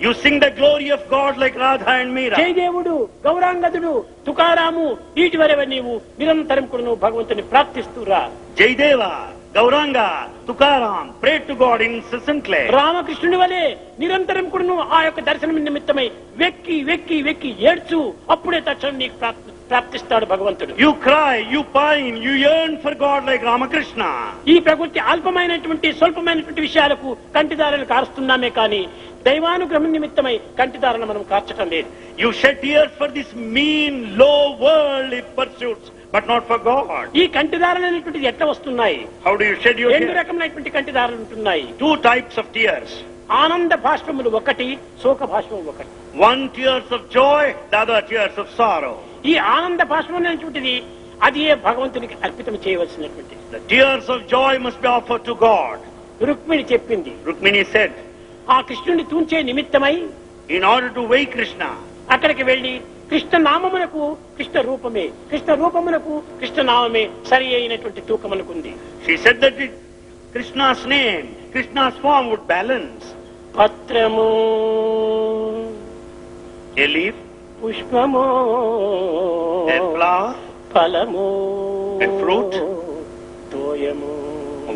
You sing the glory of God like Radha and Meera. జయదేవుడు, గౌరాంగదుడు, Tukaramu, వీటి వలె నీవు నిరంతరం కూడా నువ్వు భగవంతుని ప్రార్థిస్తూరా. Jaydeva, Gauranga, Tukaram, pray to God incessantly. రామకృష్ణుని వలె నిరంతరం కూడా నువ్వు ఆ యొక్క దర్శనం నిమిత్తమై వెక్కి వెక్కి వెక్కి ఏడ్చు. అప్పుడే తక్షణం నీకు ప్రాప్తిస్తాడు భగవంతుడు. You cry, you pine, you yearn for God like Ramakrishna. ఈ ప్రకృతి అల్పమైనటువంటి స్వల్పమైనటువంటి విషయాలకు కంటిదారులు కారుస్తున్నామే కానీ దైవానుగ్రహం నిమిత్తమై కంటిదారులు మనం కార్చటం లేదు. You shed tears for this mean, low worldly pursuits, but not for God. ఈ కంటిదారులు అనేటువంటిది ఎట్లా వస్తున్నాయి? How do you shed your రెండు tears? రకమైనటువంటి కంటిదారులు ఉంటున్నాయి. Two types of tears. ఆనంద భాష్పములు ఒకటి, శోక భాష్పములు ఒకటి. One tears of joy, the other tears of sorrow. ఈ ఆనంద భాష్పం అనేటువంటిది అది భగవంతునికి అర్పితం చేయవలసినటువంటి. The tears of joy must be offered to God. Rukmini చెప్పింది, Rukmini said, ఆ కృష్ణుని తూంచే నిమిత్తమై in order to weigh Krishna, అక్కడికి వెళ్లి కృష్ణ నామమునకు కృష్ణ రూపమే, కృష్ణ రూపమునకు కృష్ణ నామమే సరి అయినటువంటి తూకమనుకుంది. she said that Krishna's name, Krishna's form would balance. పత్రము, A leaf, పుష్పము, a flower, ఫలము, a fruit, తోయము.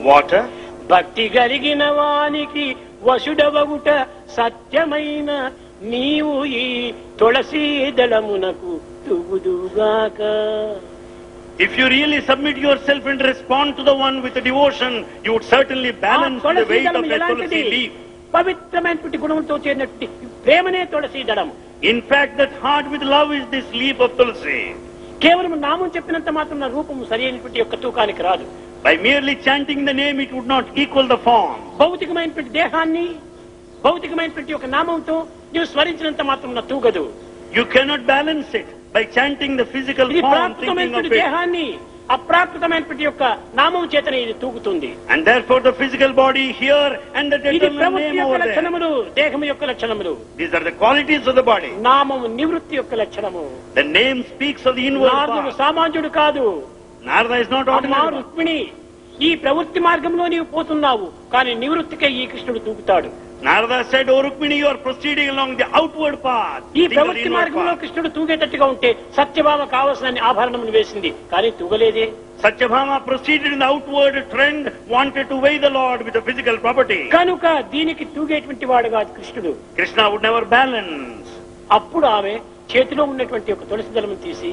water. భక్తి కలిగిన వానికి వసుడవగుట సత్యమైన నీవు ఈ Tulsi దళమునకు తుగుదుగాక. If you really submit yourself and respond to the one with the devotion, you would certainly balance the weight of a tulsi leaf. పవిత్రమైనటువంటి గుణంతో చేరినటువంటి ప్రేమనే తులసీ దళం. In fact, that heart with love is this leaf of tulsi. కేవలం నామం చెప్పినంత మాత్రం నా రూపము సరి అయినటువంటి యొక్క తూకానికి రాదు. By merely chanting the name, it would not equal the form. భౌతికమైనటువంటి దేహాన్ని భౌతికమైనటువంటి ఒక నామంతో నువ్వు స్మరించినంత మాత్రం నా తూగదు. You cannot balance it by chanting the physical ఇది form, thinking ప్రాకృతమైనటువంటి of it. దేహాన్ని అప్రాకృతమైనటువంటి యొక్క నామం చేతనే ఇది తూగుతుంది. And therefore the physical body here and the ఇది determined ప్రవృత్తి name యొక్క over there. లక్షణములు, దేహం యొక్క లక్షణములు. These are the qualities of the body. నామము నివృత్తి యొక్క లక్షణము. The name speaks of the inward నారదుడు part. సామాన్యుడు కాదు. Narada is not అమ్మా ordinary. రుక్మిణి, ఈ ప్రవృత్తి మార్గంలో నీవు పోతున్నావు కానీ నివృత్తికై ఈ కృష్ణుడు తూగుతాడు. Narada said, "O Rukmini, you are proceeding along the outward path." ఈ Think of the ప్రవృత్తి inward మార్గంలో path. కృష్ణుడు తూగేటట్టుగా ఉంటే సత్యభామ కావలసిన ఆభరణములు వేసింది కానీ తూగలేదే. Satyabhama proceeded in the outward trend, wanted to weigh the Lord with the physical property. కనుక దీనికి తూగేటువంటి వాడుగా కృష్ణుడు. Krishna would never balance. అప్పుడు ఆమె చేతిలో ఉన్నటువంటి ఒక తులసి దళమును తీసి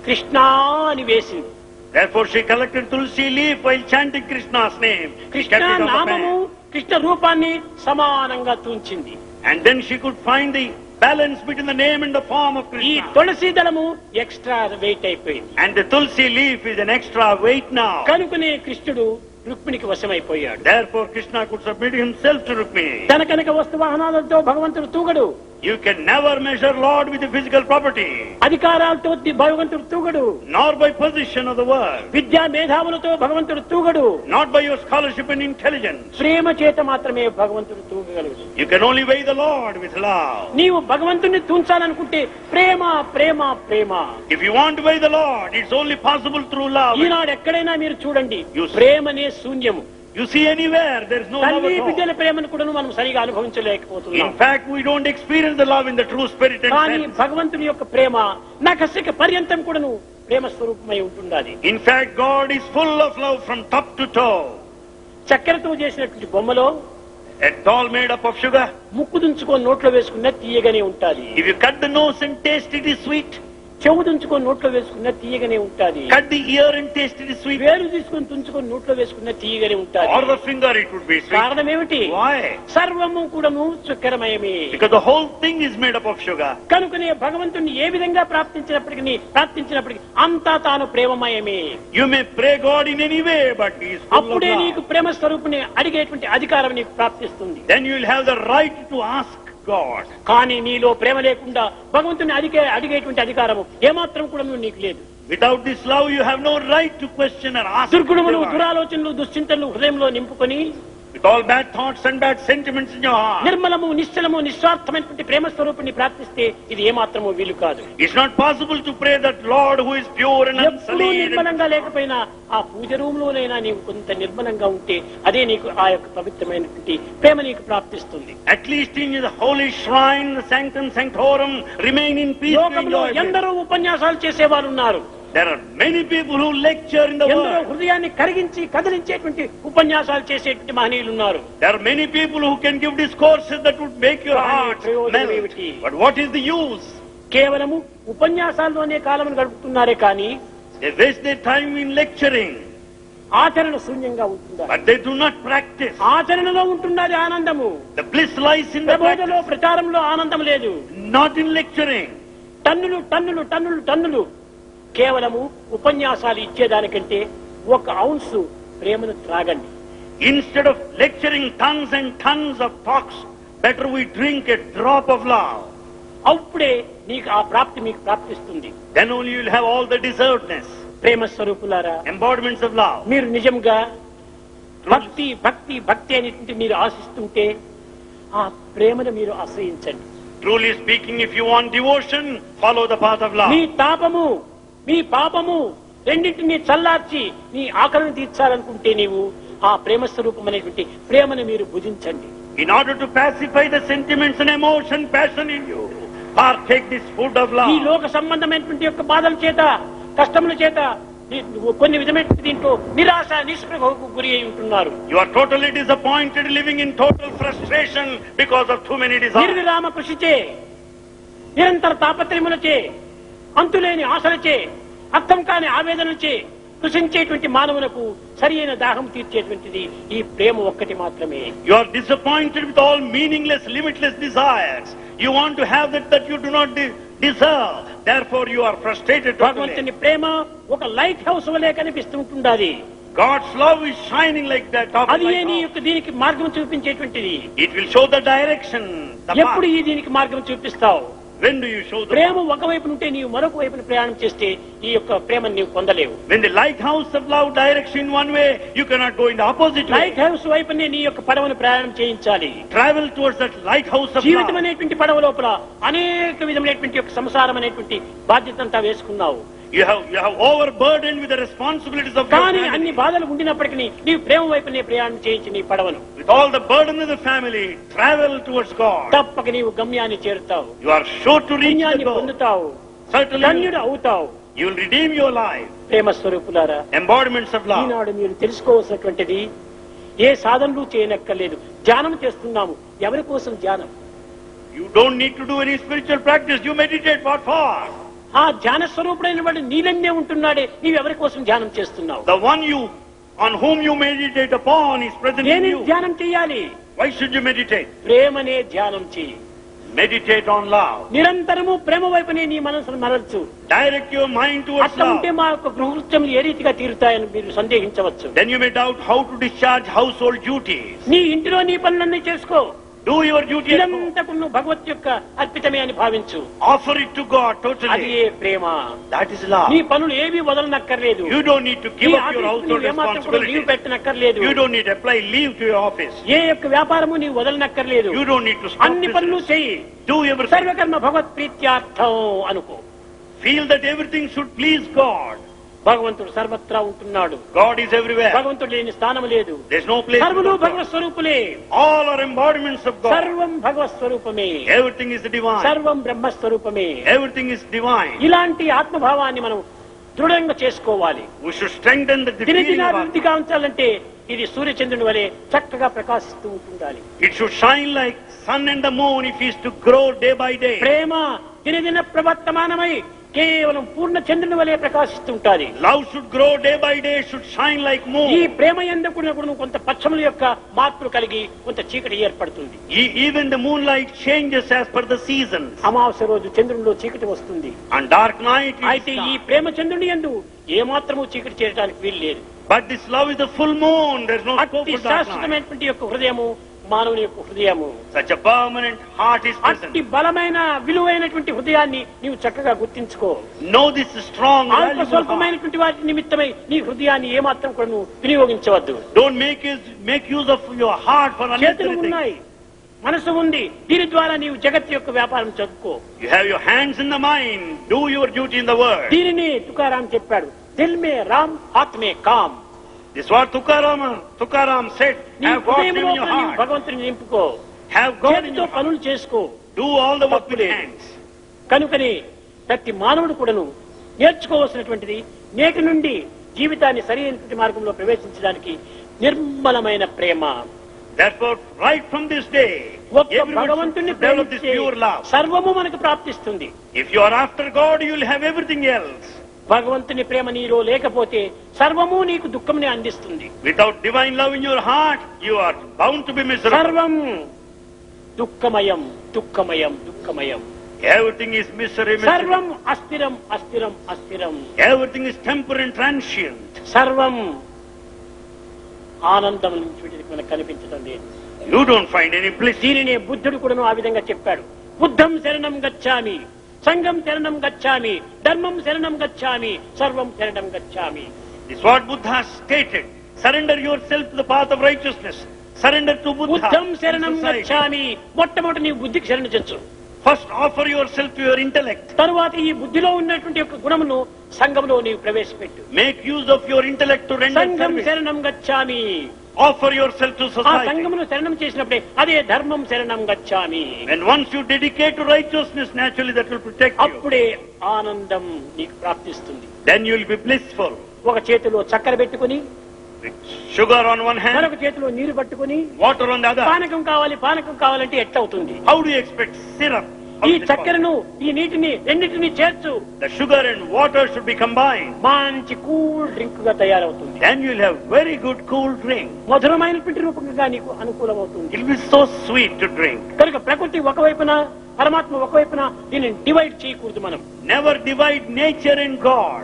కృష్ణా అని వేసింది. Therefore she collected tulsi leaf while chanting Krishna's name. She Krishna kept it on the నామము pan. కృష్ణ రూపాన్ని సమానంగా తూంచింది. And then she could find the balance between the name and the form of ఈ Krishna. తులసి దళము ఎక్స్ట్రా వెయిట్ అయిపోయింది. And the tulsi leaf is an extra weight now. కనుకనే కృష్ణుడు రుక్మిణికి వశమైపోయాడు. Therefore Krishna could submit himself to Rukmini. తన కనుక వస్తు వాహనాలతో భగవంతుడు తూగడు. You can never measure Lord with the physical property, అధికారాలతో భగవంతుడు తూగడు. nor by position of the world, విద్యా మేధావులతో భగవంతుడు తూగడు. not by your scholarship and intelligence. ప్రేమ చేత మాత్రమే భగవంతుడు తూగగలడు. You can only weigh the Lord with love. నీవు భగవంతుడిని తూంచాలనుకుంటే ప్రేమ ప్రేమ ప్రేమ. If you want to weigh the Lord, it's only possible through love. ఈనాడు ఎక్కడైనా మీరు చూడండి, You see. ప్రేమనే శూన్యము. You see anywhere, there is no love తల్లి at all. బిడ్డల ప్రేమను కూడా మనం సరిగా అనుభవించలేకపోతున్నాం. In fact, we don't experience the love in the true spirit and కానీ sense. భగవంతుని యొక్క ప్రేమ నఖశిఖ పర్యంతం కూడాను ప్రేమ స్వరూపమై ఉంటున్నది. In fact, God is full of love from top to toe. చక్కెరతో చేసినటువంటి బొమ్మలో A doll made up of sugar. ముక్కు దుంచుకొని నోట్లో వేసుకున్న తీయగానే ఉంటాది. If you cut the nose and taste, it is sweet. చెవు దుంచుకొని నోట్లో వేసుకున్న తీయగానే ఉంటాది. Cut the ear and taste, it is sweet. వేలు తీసుకొని తుంచుకొని నోట్లో వేసుకున్న తీయగానే ఉంటాది. Or the finger, it would be sweet. కారణం ఏమిటి? Why? సర్వము కూడాను చక్కెరమయమే. Because the whole thing is made up of sugar. కనుకనే భగవంతుని ఏ విధంగా ప్రార్థించినప్పటికీ అంతా తాను ప్రేమమయమే. You may pray God in any way, but He is full of అప్పుడే నీకు love. ప్రేమ స్వరూపుని అడిగేటువంటి అధికారం నీకు ప్రాప్తిస్తుంది. Then you will have the right to ask God. కానీ నీలో ప్రేమ లేకుండా భగవంతుని అడిగేటువంటి అధికారము ఏమాత్రం కూడా నీకు లేదు. Without this love, you have no right to question or ask. దుర్గుణములు, దురాలోచనలు, దుశ్చింతలు హృదయంలో నింపుకొని With all bad thoughts and bad sentiments in your heart. నిర్మలము, నిశ్చలము, నిస్వార్థమైనటువంటి ప్రేమ స్వరూపుని ప్రార్థిస్తే ఇది ఏమాత్రము వీలు కాదు. It's not possible to pray that Lord who is pure and ఎప్పుడూ unsullied. నిర్మలంగా లేకపోయినా ఆ పూజ రూమ్ లోనైనా నీవు కొంత నిర్మలంగా ఉంటే అదే నీకు ఆ యొక్క పవిత్రమైనటువంటి ప్రేమ నీకు ప్రాప్తిస్తుంది. At least in the holy shrine, the sanctum sanctorum, remain in peace. and లోకంలో enjoy it. ఎందరో ఉపన్యాసాలు చేసేవారు ఉన్నారు. There are many people who lecture in the ఎందరో world. హృదయాన్ని కరిగించి కదిలించేటువంటి ఉపన్యాసాలు చేసేటువంటి మహనీయులు ఉన్నారు. There are many people who can give discourses that would make your heart melt. But what is the use? కేవలము ఉపన్యాసాల్లోనే కాలమును గడుపుతున్నారే కానీ They waste their time in lecturing, ఆచరణ శూన్యంగా ఉంటుందా? but they do not practice. ఆచరణలో ఉంటున్నది ఆనందము. The bliss lies in the ప్రబోధలో practice, ప్రచారంలో ఆనందం లేదు. not in lecturing. టన్నులు టన్నులు టన్నులు టన్నులు కేవలము ఉపన్యాసాలు ఇచ్చేదానికంటే ఒక ఔన్సు ప్రేమను త్రాగండి. Instead of lecturing tons and tons of talks, better we drink a drop of love. అప్పుడే నీకు ఆ ప్రాప్తి మీకు ప్రాప్తిస్తుంది. Then only you will have all the deservedness, ప్రేమ స్వరూపులారా, embodiments of love. మీరు నిజంగా భక్తి భక్తి భక్తి అనేటువంటి మీరు ఆశిస్తుంటే ఆ ప్రేమను మీరు ఆశ్రయించండి. Truly speaking, if you want devotion, follow the path of love. మీ తాపము, మీ పాపము రెండింటినీ చల్లార్చి నీ ఆకలిని తీర్చాలనుకుంటే నీవు ఆ ప్రేమ స్వరూపం అనేటువంటి ప్రేమను మీరు భుజించండి. In order to pacify the sentiments and emotion, passion in you, partake this food of ఈ love. లోక సంబంధమైనటువంటి యొక్క బాధల చేత, కష్టముల చేత కొన్ని విధమైన దీంట్లో నిరాశ నిస్పృహకు గురి అయి ఉంటున్నారు. You are totally disappointed, living in total frustration because of too many desires. నిర్విరామ కృషిచే, నిరంతర తాపత్రయములచే, అంతులేని ఆశలచే, అర్థం కాని ఆవేదనలచే కృషించేటువంటి మానవులకు సరి అయిన దాహం తీర్చేటువంటిది ఈ ప్రేమ ఒక్కటి మాత్రమే. You are disappointed with all meaningless, limitless desires. You want to have that you do not deserve. Therefore you are frustrated totally. భగవంతుని ప్రేమ ఒక లైట్ హౌస్ వలె కనిపిస్తుంటుండాలి. God's love is shining like that. Top of అది light నీ house. యొక్క దీనికి మార్గం చూపించేటువంటిది. It will show the direction, the ఎప్పుడు path. ఈ దీనికి మార్గం చూపిస్తావు? When do you show the ప్రేమ ఒకవైపు నుంటే నీవు మరొక వైపున ప్రయాణం చేస్తే ఈ యొక్క ప్రేమను నీవు పొందలేవు. When the lighthouse of love directs in one way, you cannot go in the opposite way. Lighthouse వైపునే నీ యొక్క పడవను ప్రయాణం చేయించాలి. Travel towards that lighthouse of జీవితం love. అనేటువంటి పడవ లోపల అనేక విధమైనటువంటి యొక్క సంసారం అనేటువంటి బాధ్యత అంతా వేసుకున్నావు. You have overburdened with the responsibilities of your కానీ family. అన్ని బాధలు ఉండినప్పటికీ నీవు ప్రేమ వైపునే ప్రయాణం చేయించి నీ పడవను With all the burden of the family, travel towards God. తప్పక నీవు గమ్యాన్ని చేరుతావు, You are sure to reach the పుణ్యాన్ని goal. పొందుతావు, Certainly, ధన్యుడు అవుతావు. you will redeem your life. ప్రేమ స్వరూపులారా, Embodiments of love. ఈనాడు మీరు తెలుసుకోవాల్సినటువంటిది ఏ సాధనలు చేయనక్కర్లేదు. ధ్యానం చేస్తున్నాము, ఎవరి కోసం ధ్యానం? You don't need to do any spiritual practice. You meditate. What for? ఆ ధ్యాన స్వరూపుడైన వాడు నీలన్నే ఉంటున్నాడే, నీవెవరి కోసం ధ్యానం చేస్తున్నావు? The one on whom you meditate upon is present in నేను you. ధ్యానం చేయాలి. Why should you meditate? ప్రేమనే ధ్యానం చేయి. Meditate on love. నిరంతరము ప్రేమ వైపునే నీ మనసును మరల్చు. Direct your mind towards అట్లా ఉంటే love. మా యొక్క గృహకృత్యములు ఏ రీతిగా తీరుతాయని మీరు సందేహించవచ్చు. Then you may doubt how to discharge household duties. నీ ఇంటిలో నీ పనులన్నీ చేసుకో. Do your duty at home. ఇదంతా నువ్వు భగవత్ యొక్క అర్పితమే అని భావించు. Offer it to God అది totally. A Prema. That is love. నీ పనులు ఏవి వదలనక్కర్లేదు. You don't need to నీ give up your ఆఫీసుకు household నువ్వు ఏమాత్రం కూడా leave responsibilities. పెట్టనక్కర్లేదు. You don't need to apply leave to your office. ఏ యొక్క వ్యాపారము నీవు వదలనక్కర్లేదు. You don't need to stop అన్ని పనులు business. చెయ్యి. Do everything. సర్వకర్మ భగవత్ ప్రీత్యార్థం అనుకో. Feel that everything should please God. భగవంతుడు సర్వత్రా ఉంటున్నాడు. God is everywhere. భగవంతుడు లేని స్థానం లేదు. There's no place సర్వులు for God. Bhagwat స్వరూపులే. All are embodiments of God. సర్వం భగవత్ స్వరూపమే. Everything is divine. సర్వం బ్రహ్మ స్వరూపమే. Everything is divine. ఇలాంటి ఆత్మభావాన్ని మనం దృఢంగా చేసుకోవాలి. We should strengthen the feeling of దినదినాభివృద్ధిగా ఉంచాలంటే ఇది సూర్యచంద్రుని వలె చక్కగా ప్రకాశిస్తూ ఉంటుండాలి. It should shine like sun and the moon if he is to grow day by day. ప్రేమ దినదిన ప్రవర్తమానమై కేవలం పూర్ణ చంద్రుని వలె ప్రకాశిస్తుంటాది. Love should grow day by day, should shine like ఈ moon. ప్రేమ ఎందుకు కొంత పచ్చముల యొక్క మార్పులు కలిగి కొంత చీకటి ఏర్పడుతుంది. Even the moonlight changes as per the seasons. అమావాస్య రోజు చంద్రునిలో చీకటి వస్తుంది. On dark night it అయితే is ఈ dark. ప్రేమ చంద్రుని యందు ఏమాత్రము చీకటి చేరడానికి వీలు లేదు. But this love is the full moon. There's no scope అతి for dark night. శాశ్వతమైనటువంటి యొక్క హృదయము మానవుని యొక్క హృదయము. Such a permanent heart is అట్టి present. బలమైన విలువైనటువంటి హృదయాన్ని నీవు చక్కగా గుర్తించుకో. Know this strong, అల్ప valuable heart. స్వల్పమైనటువంటి వాటి నిమిత్తమై నీ హృదయాన్ని ఏమాత్రం కూడా నువ్వు వినియోగించవద్దు. Don't make use of your heart for చేతులు unnecessary things. ఉన్నాయి, మనసు ఉంది, దీని ద్వారా నీవు జగత్ యొక్క వ్యాపారం చదువుకో. You have your hands in the mind. Do your duty in the world. దీనిని తుకారాం చెప్పాడు, దిల్ మే రామ్ హాత్ మే com. This is what Tukaram said. నీ Have God హృదయం in your లోపల నీవు heart. భగవంతుని నింపుకో. Have God in చేతితో your heart. పనులు చేసుకో. Do all the work with తప్పులేదు. hands. కనుకని ప్రతి మానవుడు కూడాను నేర్చుకోవాల్సినటువంటిది నేటి నుండి జీవితాన్ని సరైనటువంటి మార్గంలో ప్రవేశించడానికి నిర్మలమైన ప్రేమ. Therefore, right from this day, ఒక్క everyone భగవంతుని should develop this Premisthe pure love. సర్వము మనకు ప్రాప్తిస్తుంది. If you are after God, you will have everything else. భగవంతుని ప్రేమ నీలో లేకపోతే సర్వము నీకు దుఃఖంని అందిస్తుంది. Without divine love in your heart, you are bound to be miserable. సర్వం దుఃఖమయం దుఃఖమయం దుఃఖమయం. Everything is misery, misery. సర్వం అస్థిరం అస్థిరం అస్థిరం. Everything is temporary and transient. సర్వం ఆనందం నుంచి మనకు కనిపించడం లేదు. You don't find any bliss. దీనినే బుద్ధుడు కూడాను ఆ విధంగా చెప్పాడు. బుద్ధం శరణం గచ్చామి, సంఘం శరణం గచ్చామి, ధర్మం శరణం గచ్చామి, సర్వం శరణం గచ్చామి. This is what Buddha stated. Surrender yourself to the path of righteousness. Surrender to Buddha. బుద్ధం శరణం society. గచ్చామి. మొట్టమొదటి నీ బుద్ధికి శరణ చెచ్చు. First offer yourself to your intellect. తరువాత ఈ బుద్ధిలో ఉన్నటువంటి యొక్క గుణమును సంఘంలో నీవు ప్రవేశపెట్టు. Make use of your intellect to render సంఘం service. శరణం గచ్చామి. Offer yourself to ఆ society. సంఘమును శరణం చేసినప్పుడే అదే ధర్మం శరణం గచ్చామి. And once you dedicate to righteousness, naturally that will protect you. అప్పుడే ఆనందం నీకు ప్రాప్తిస్తుంది. Then you will be blissful. ఒక చేతిలో చక్కెర పెట్టుకుని, With sugar on one hand, మరొక చేతిలో నీరు పట్టుకుని water on the other. పానకం కావాలంటే ఎట్లవుతుంది? How do you expect syrup? How ఈ is it చక్కెరను ఈ నీటిని రెండింటిని చేర్చు, possible? The sugar and water should be combined. మంచి కూల్ డ్రింక్ గా తయారవుతుంది. Then you will have very good cool drink. మధురమైనటువంటి రూపంగా నీకు అనుకూలమవుతుంది. It will be so sweet to drink. కనుక ప్రకృతి ఒకవైపున, పరమాత్మ ఒకవైపున, దీనిని డివైడ్ చేయకూడదు మనం. Never divide nature and God.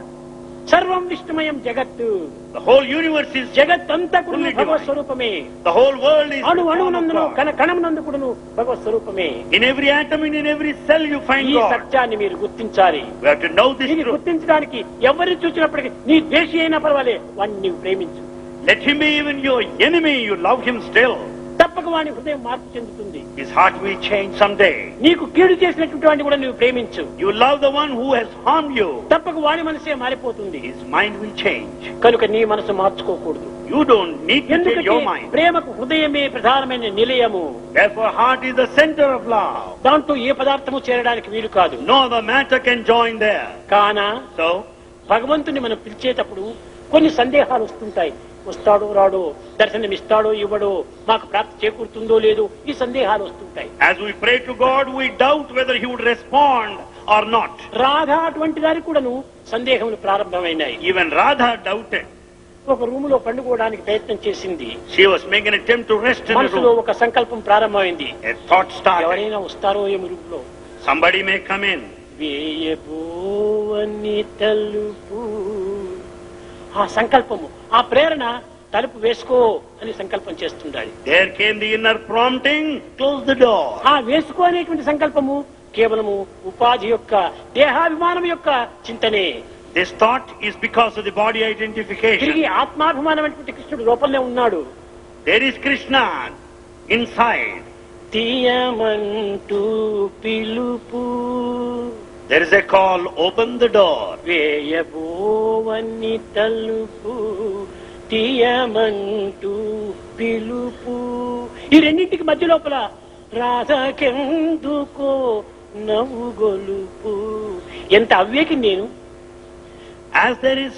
సర్వం విష్ణుమయం జగత్తు. The whole universe is జగత్ అంతా కూడా Fully భగవత్ divine. స్వరూపమే. The whole world is అణు the form of అణువునందును God. కణమునందు కూడాను భగవత్ స్వరూపమే. In every atom and in every cell you find ఈ God. సత్యాన్ని మీరు గుర్తించాలి. We have to know this దీన్ని truth. గుర్తించడానికి ఎవరిని చూసినప్పటికీ నీ ద్వేషి అయినా పర్వాలే, వాడిని నీవు ప్రేమించు. Let him be even your enemy, you love him still. తప్పక వాని హృదయం మార్పు చెందుతుంది. His heart will change someday. నీకు కీడు చేసినటువంటి వాడిని కూడా నువ్వు ప్రేమించు. You love the one who has harmed you. తప్పక వాడి మనసే మారిపోతుంది. His mind will change. కనుక నీ మనసు మార్చుకోకూడదు. You don't need to change ఎందుకంటే your mind. ప్రేమకు హృదయమే ప్రధానమైన నిలయము. Therefore heart is the center of love. దాంట్లో ఏ పదార్థము చేరడానికి వీలు కాదు. No other matter can join there. కానా So, భగవంతుని మనం పిలిచేటప్పుడు కొన్ని సందేహాలు వస్తుంటాయి. వస్తాడో రాడో, దర్శనం ఇస్తాడో ఇవ్వడో, మాకు ప్రాప్తి చేకూరుతుందో లేదో, ఈ సందేహాలు వస్తుంటాయి. as we pray to God, we doubt whether he would respond or not. Radha అటువంటి దానికి కూడాను సందేహములు ప్రారంభమైనాయి. Even Radha doubted. ఒక రూమ్ లో పండుకోవడానికి ప్రయత్నం చేసింది. She was making an attempt to rest in a మనసులో room. ఒక సంకల్పం ప్రారంభమైంది. A thought started. ఎవరైనా వస్తారో ఏమి రూమ్ లో. Somebody may come in. వేయబోవని తలుపు, ఆ సంకల్పము, ఆ ప్రేరణ, తలుపు వేసుకో అని సంకల్పం చేస్తుండాలి. There came the inner prompting, close the door. ఆ వేసుకో అనేటువంటి సంకల్పము కేవలము ఉపాధి యొక్క, దేహాభిమానం యొక్క చింతనే. This thought is because of the body తిరిగి identification. ఆత్మాభిమానం అనేటువంటి కృష్ణుడు లోపలనే ఉన్నాడు. There is Krishna inside. తీయమంటూ పిలుపు, There is a call, open the door. వేయబోవని తలుపు, తీయమంటూ పిలుపు. ఈ రెండింటికి మధ్య లోపల రాధకెందుకో నవ్వు గొలుపు. ఎంత అవ్వేకి నేను. As there is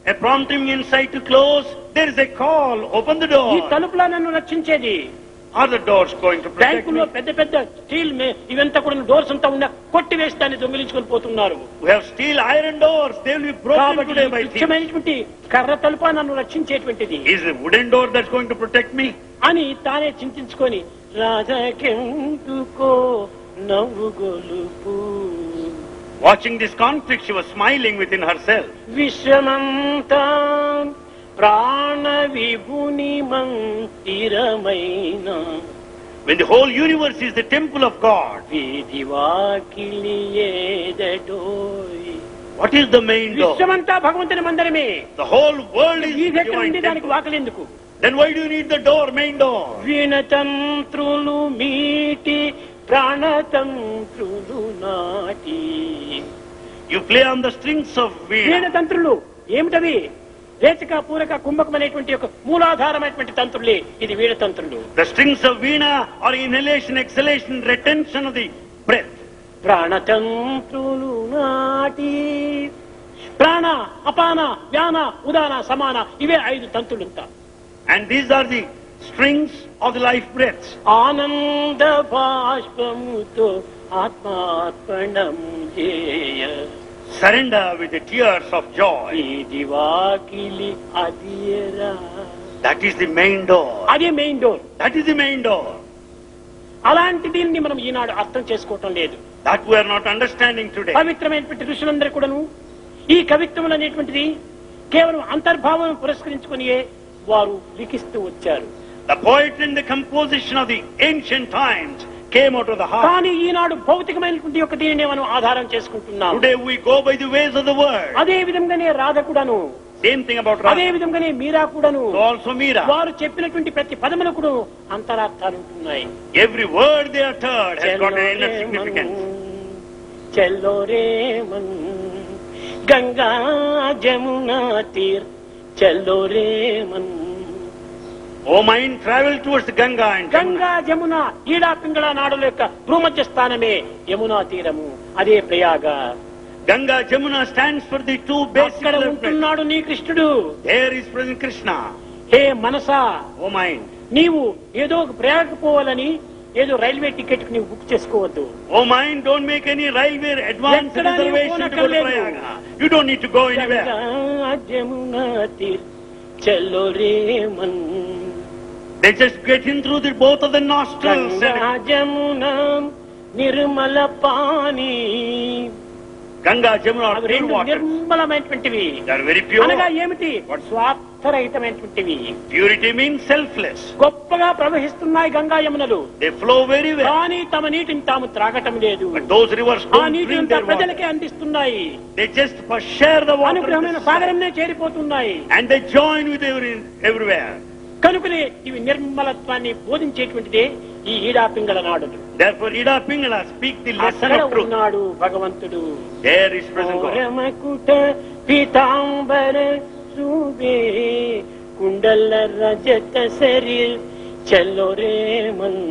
a prompting inside to close, there is a call, open the ఈ door. తలుపులా నన్ను రక్షించేది. Are the doors going to protect బ్యాంకులో me? పెద్ద పెద్ద స్టీల్ ఇవంతా కూడా డోర్స్ అంతా ఉన్నా కొట్టి వేసి దాన్ని దొంగిలించుకొని పోతున్నారు. We have steel iron doors. They will be broken కాబట్టి today by thieves. ముఖ్యమైనటువంటి కర్ర తలుపా నన్ను రక్షించేటువంటిది Is the wooden door that's going to protect me? అని తానే చింతించుకొని రాజకెందుకో నవ్వు గొలుపు. Watching this conflict, she was smiling within herself. విశ్వమంతా ప్రాణ విభుని మందిరమైన when the whole universe is the temple of God. వీధి వాకిలి ఏదటోయ్. What is the main door? విశ్వమంతా భగవంతుని మందిరమే. The whole world is వీధి the ఎక్కడ divine ఉంది, దానికి temple. వాకిలి ఎందుకు? Then why do you need the door, main door? వీణతంత్రులు మీటి ప్రాణతంత్రులు నాటి. You play on the strings of veena. వీణతంత్రులు ఏమిటవి? రేచక పూరక కుంభకం అనేటువంటి ఒక మూలాధారమైనటువంటి తంత్రులే ఇది వీణతంత్రులు. The strings of veena are inhalation, exhalation, retention of the breath. ప్రాణతంత్రులు నాటి. ప్రాణ, అపాన, వ్యాన, ఉదాన, సమాన ఇవే 5 తంత్రులుంటా. And these are the strings of the life breaths. ఆనంద బాష్పముతో ఆత్మార్పణం చేయ. Surrender with the tears of joy. వీధి వాకిలి అదియరా. That is the main door. అదే main door. That is the main door. అలాంటి దీన్ని మనం ఈనాడు అర్థం చేసుకోవటం లేదు. That we are not understanding today. పవిత్రమైనటువంటి ఋషులందరూ కూడాను ఈ కవిత్వం అనేటువంటిది కేవలం అంతర్భావం పురస్కరించుకుని వారు లిఖిస్తూ వచ్చారు. The poetry and the composition of the ancient times came out of the heart. కానీ ఈనాడు భౌతికమైనటువంటి ఒక దీనిని మనం ఆధారం చేసుకుంటున్నాం. Today we go by the ways of the world. అదే విధంగానే రాధ కూడాను, Same thing about అదే Radha. విధంగానే మీరా కూడాను, So also Meera. వారు చెప్పినటువంటి ప్రతి పదములు కూడా అంతరార్థాలు ఉంటున్నాయి. Every word they uttered has got an inner significance. చల్లో ray Mann Ganga Jamuna తీర్ చల్లో ray Mann. O mind, travel towards the Ganga and Ganga Jamuna ఈడా పింగళ నాడుల యొక్క భూమధ్య స్థానమే యమునా తీరము, అదే Prayag. Ganga Jamuna stands for the two basic అక్కడ elements. ఉంటున్నాడు నీ కృష్ణుడు. There is present Krishna. Hey Manasa, O mind. నీవు ఏదో ఒక ప్రయాగకు పోవాలని ఏదో రైల్వే టికెట్ నీవు బుక్ చేసుకోవద్దు. O mind, don't make any railway advance ఎక్కడా నీవు reservation to go to పోనక్కర్లేదు. Prayaga. You don't need to go anywhere. Ganga Jamuna తీర్ చల్లో ray Mann. They just get in through the both of the nostrils. Ganga Jamuna Nirmala pani. Ganga Jamuna are అవి clean రెండు water. నిర్మలమైనటువంటివి. They are very pure. అనగా ఏమిటి? స్వార్థరహితమైనటువంటివి. Purity means selfless. గొప్పగా ప్రవహిస్తున్నాయి Ganga యమునలు. They flow very well. కానీ తమ నీటిని తాము త్రాగటం లేదు. But those rivers ఆ don't నీటిని drink అంతా their ప్రజలకే water. అందిస్తున్నాయి. They just share the water. అనుగ్రహమైన with the సాగరంనే చేరిపోతున్నాయి. and they join with everywhere. కనుకనే ఇవి నిర్మలత్వాన్ని బోధించేటువంటిదే ఈ ఈడా పింగళ నాడులు. Therefore, Ida Pingala speak the lesson అక్కడ of truth. ఉన్నాడు భగవంతుడు. There is present God. రమకుట Pitambara శూభే కుండల రజత శరీర్ చల్లో రే మన్